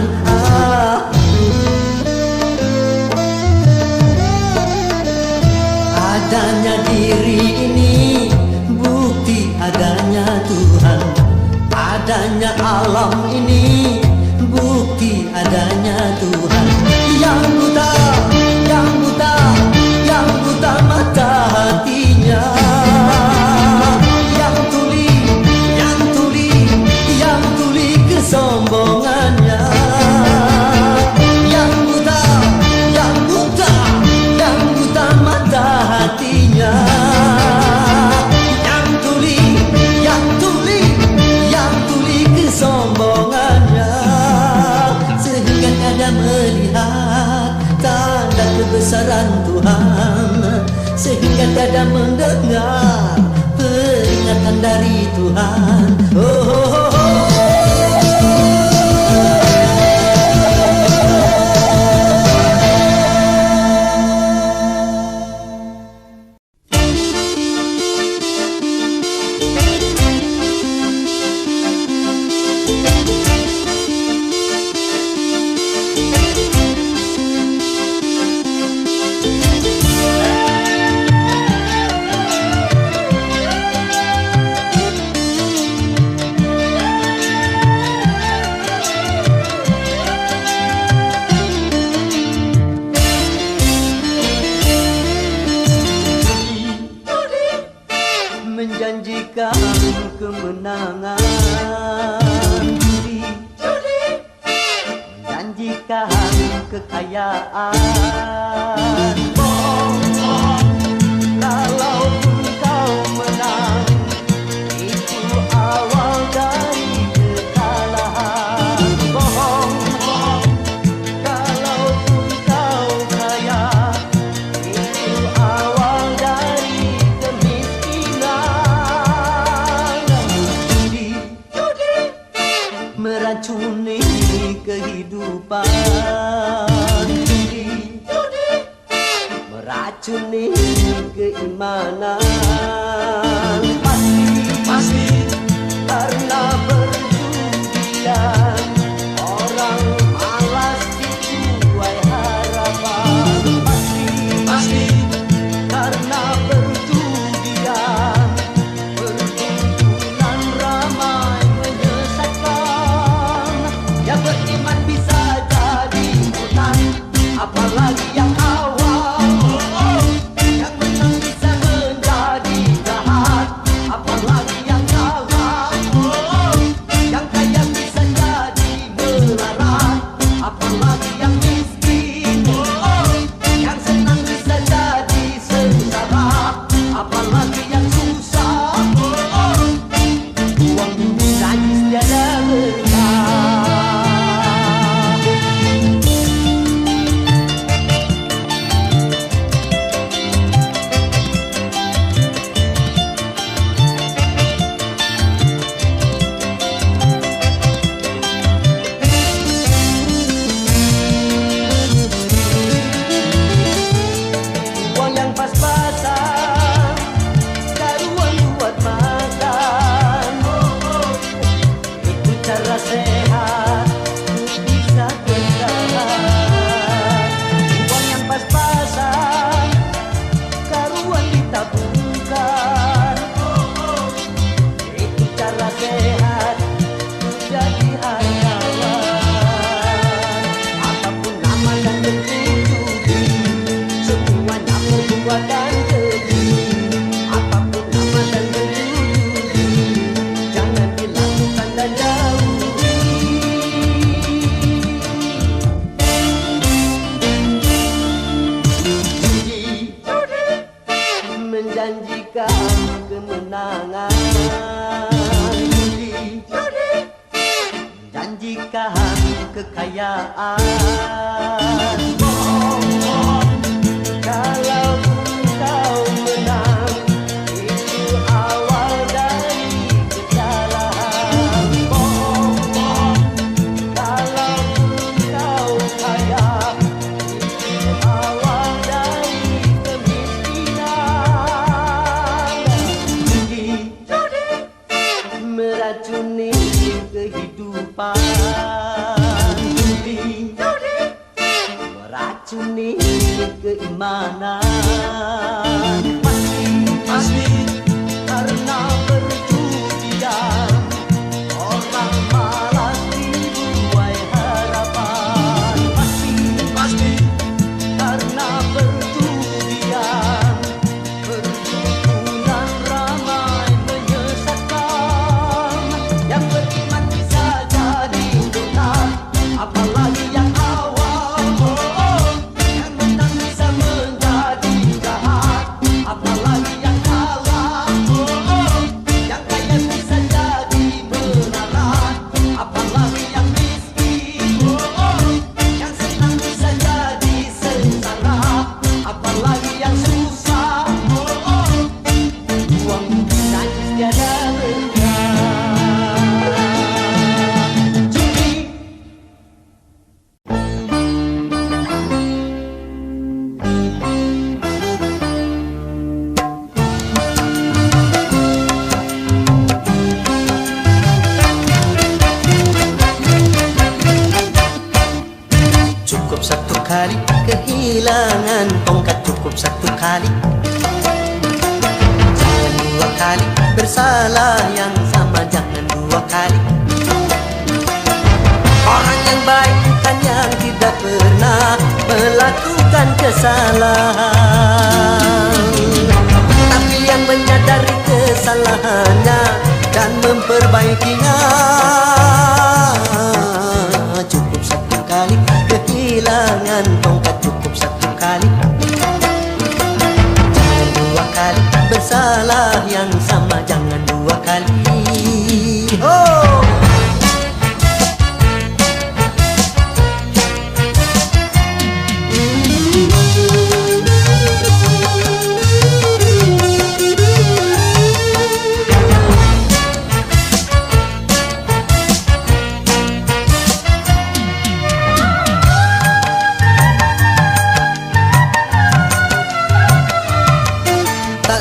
Adanya diri ini bukti adanya Tuhan. Adanya alam ini bukti adanya Tuhan. Yang buta, yang buta, yang buta mata hatinya. Yang tuli, yang tuli, yang tuli kesombongannya. Yang buta, yang buta, yang buta mata hatinya. Yang tuli, yang tuli, yang tuli kesombongannya. Sehingga tiada melihat tanda kebesaran Tuhan. Sehingga tiada mendengar peringatan dari Tuhan. Oh, oh, oh, oh. Menjanjikan kemenangan judi, menjanjikan kekayaan. Bohong, kalaupun kau menang, itu awal dari kekalahan. Bohong, kalaupun kau kaya, itu awal dari meracuni kehidupan, judi meracuni keimanan. Pasti karena perjudian orang malas dituai harapan. Pasti karena perjudian perkumpulan ramai menyesatkan. Yang beriman bisa jadi hutan, apalagi yang awam. Yang menang bisa menjadi jahat, apalagi yang kalah. Yang kaya bisa jadi melarat, apalagi yang miskin. Yang senang bisa jadi sengsara, apalagi yang susah. Uang bumi najis tiada berkah. Uang yang pas-pasan, karuan buat makan. Itu cara sehat untuk bisa bertahan. Uang yang pas-pasan, karuan ditabungkan. Itu cara sehat untuk jadi hartawan. Apapun nama dan bentuk judi, semuanya perbuatan keji. Apapun nama dan bentuk judi, jangan dilakukan dan jauhi. Judi menjanjikan kemenangan. Judi menjanjikan kekayaan. Bohong, kalaupun kau menang, itu awal dari kekalahan. Bohong, kalaupun kau kaya, itu awal dari kemiskinan. Judi meracuni kehidupan, judi meracuni keimanan. Pasti karena perjudian orang malas dibuai harapan. Pasti karena perjudian perkumpulan ramai menyesatkan. Yang beriman bisa jadi hutan, apalagi yang awam. Yang menang bisa menjadi jahat, apalagi yang kalah. kali kehilangan tongkat cukup satu kali. Jangan dua kali bersalah yang sama, jangan dua kali. Orang yang baik bukan yang tidak pernah melakukan kesalahan, tapi yang menyadari kesalahannya dan memperbaikinya. Cukup satu kali kehilangan tongkat, cukup satu kali. Jangan dua kali bersalah yang sama, jangan dua kali. Oh,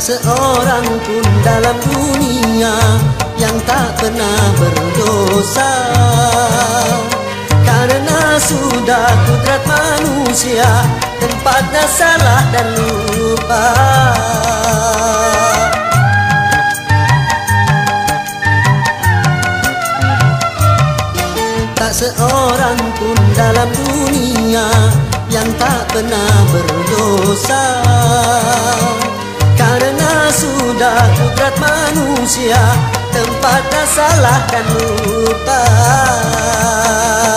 seorang pun dalam dunia yang tak pernah berdosa, karena sudah kudrat manusia tempatnya salah dan lupa. Tak seorang pun dalam dunia yang tak pernah berdosa, karena sudah kudrat manusia tempatnya salah dan lupa.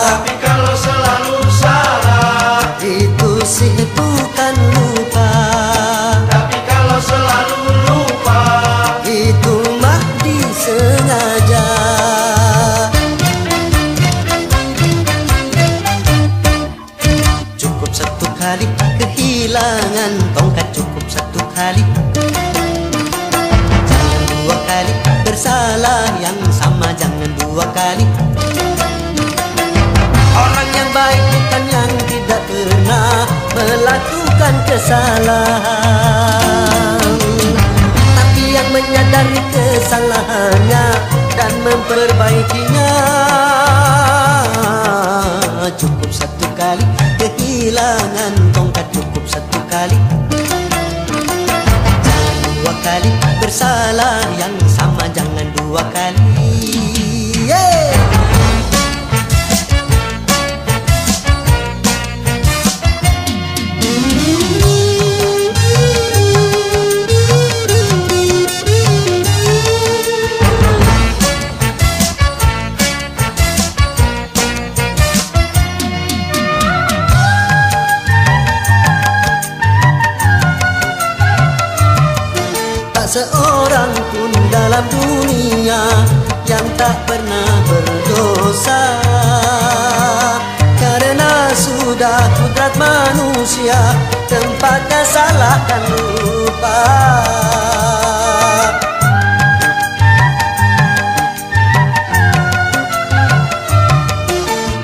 Tapi kalau selalu salah, itu sih bukan lupa. tapi kalau selalu lupa, Itu mah disengaja. Cukup satu kali kehilangan tongkat, cukup satu kali. Jangan dua kali bersalah yang sama, jangan dua kali. Orang yang baik bukan yang tidak pernah melakukan kesalahan, tapi yang menyadari kesalahannya dan memperbaikinya. Cukup satu kali kehilangan tongkat, cukup satu kali. Jangan dua kali bersalah yang sama, jangan dua kali. Yeah! Seorang pun dalam dunia yang tak pernah berdosa, karena sudah kudrat manusia tempatnya salah dan lupa.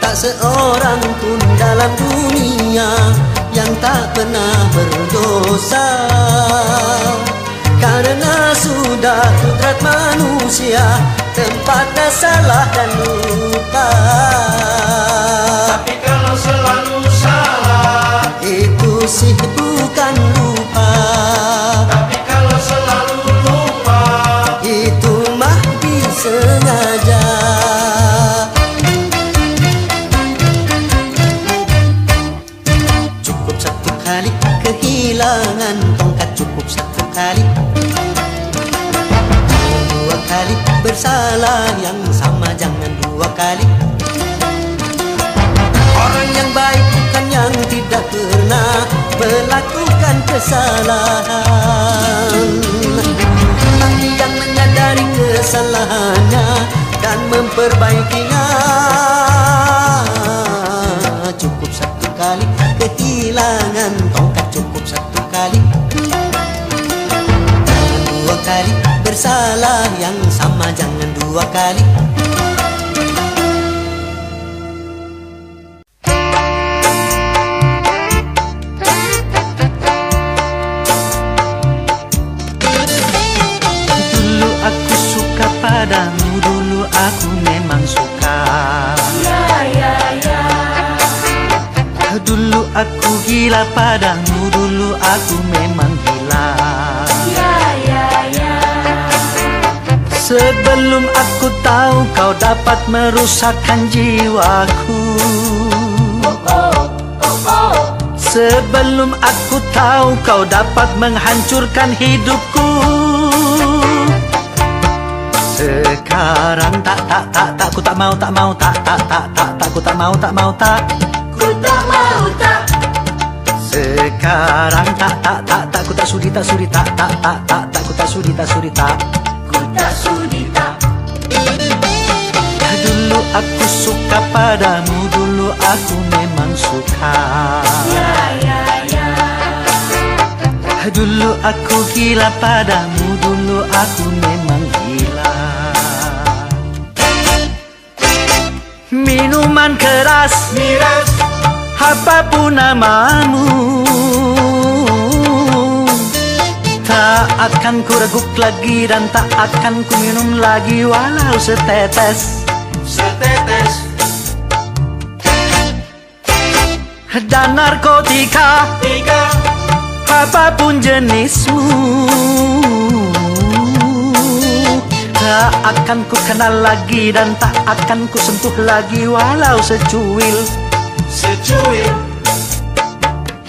Tak seorang pun dalam dunia yang tak pernah berdosa, karena sudah kudrat manusia tempatnya salah dan lupa. tapi kalau selalu salah, Itu sih bukan lupa. tapi kalau selalu lupa, Itu mah disengaja. Cukup satu kali kehilangan tongkat, cukup satu kali. Jangan dua kali bersalah yang sama, jangan dua kali. Orang yang baik bukan yang tidak pernah melakukan kesalahan, tapi yang menyadari kesalahannya dan memperbaikinya. Cukup satu kali kehilangan tongkat, cukup satu kali. Jangan dua kali bersalah yang sama, jangan dua kali. Dulu aku suka padamu, dulu aku memang suka. Dulu aku gila padamu, dulu aku memang gila. Ya ya ya. Sebelum aku tahu kau dapat merusakkan jiwaku. Sebelum aku tahu kau dapat menghancurkan hidupku. Sekarang tak, ku tak mau, tak, ku tak mau, Ku tak mau tak. sekarang tak, ku tak sudi, tak, ku tak sudi, tak. Ku tak sudi tak. Dulu aku suka padamu, dulu aku memang suka. Ya ya ya. Dulu aku gila padamu, dulu aku memang gila. Minuman keras, Miras, apapun namamu, tak akan ku reguk lagi dan tak akan ku minum lagi walau setetes. setetes, Dan narkotika, tiga, apapun jenismu, tak akan ku kenal lagi dan tak akan ku sentuh lagi walau secuil. secuil.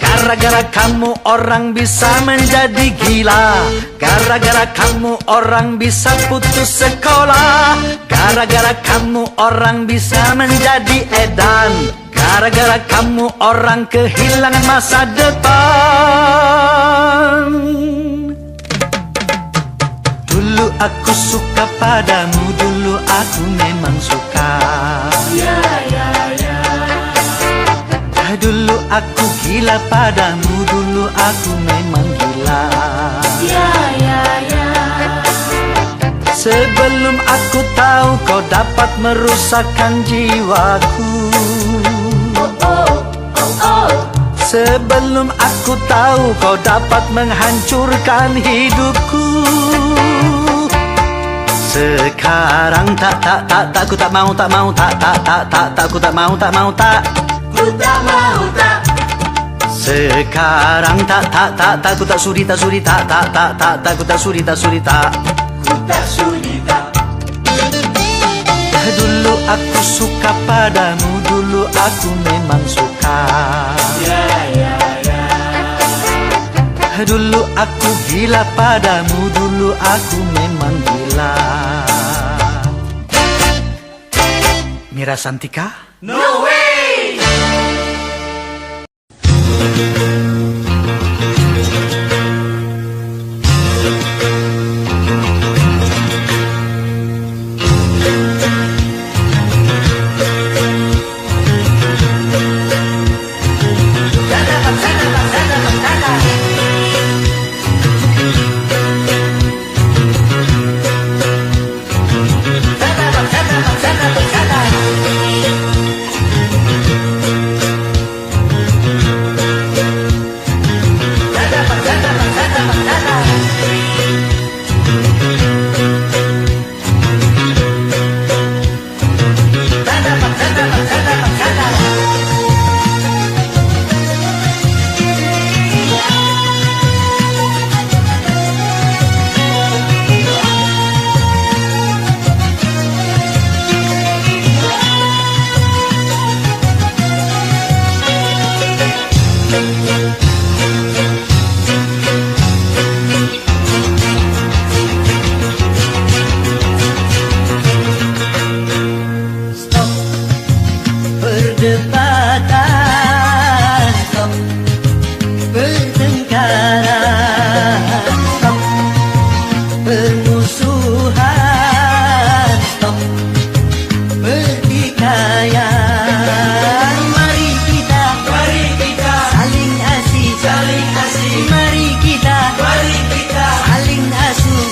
Gara-gara kamu orang bisa menjadi gila. Gara-gara kamu orang bisa putus sekolah. Gara-gara kamu orang bisa menjadi edan. Gara-gara kamu orang kehilangan masa depan. Dulu aku suka padamu, dulu aku memang suka. Ya ya ya. Dulu aku gila padamu, dulu aku memang gila. Ya ya ya. Sebelum aku tahu kau dapat merusakkan jiwaku. Sebelum aku tahu kau dapat menghancurkan hidupku. Sekarang tak, ku tak mau, tak, ku tak mau, Ku tak mau tak. sekarang tak, ku tak sudi, tak, ku tak sudi, tak. Ku tak sudi tak. Dulu aku suka padamu, dulu aku memang suka. Ya ya ya. Dulu aku gila padamu, dulu aku memang gila. Mira Santika? No way! Perdebatan, stop. Pertengkaran, stop. Permusuhan, stop. Pertikaian, mari kita saling asih, mari kita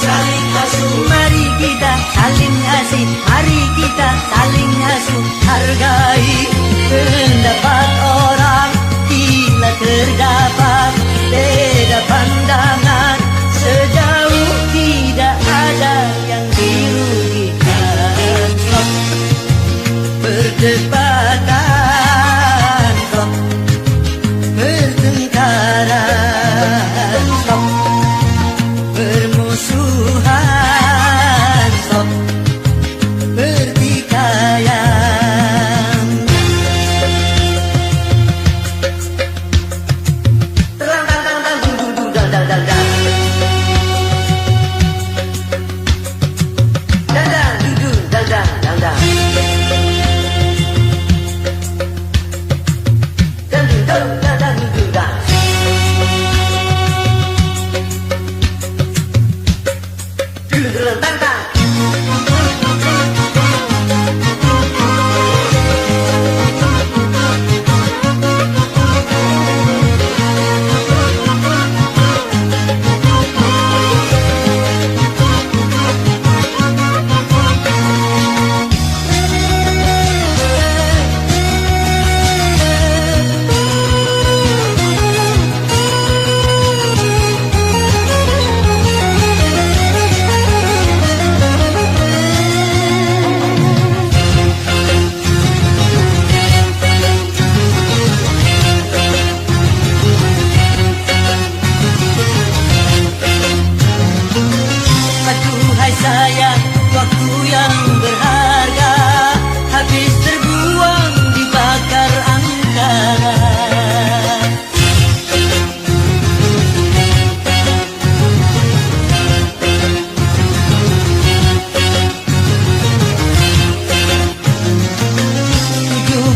saling asuh, mari kita saling asih, mari kita saling asuh. Hargai pendapat orang bila terdapat beda pandangan, sejauh tidak ada yang dirugikan. Stop perdebatan, stop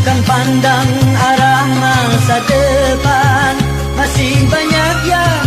Bukan pandang arah masa depan, masih banyak yang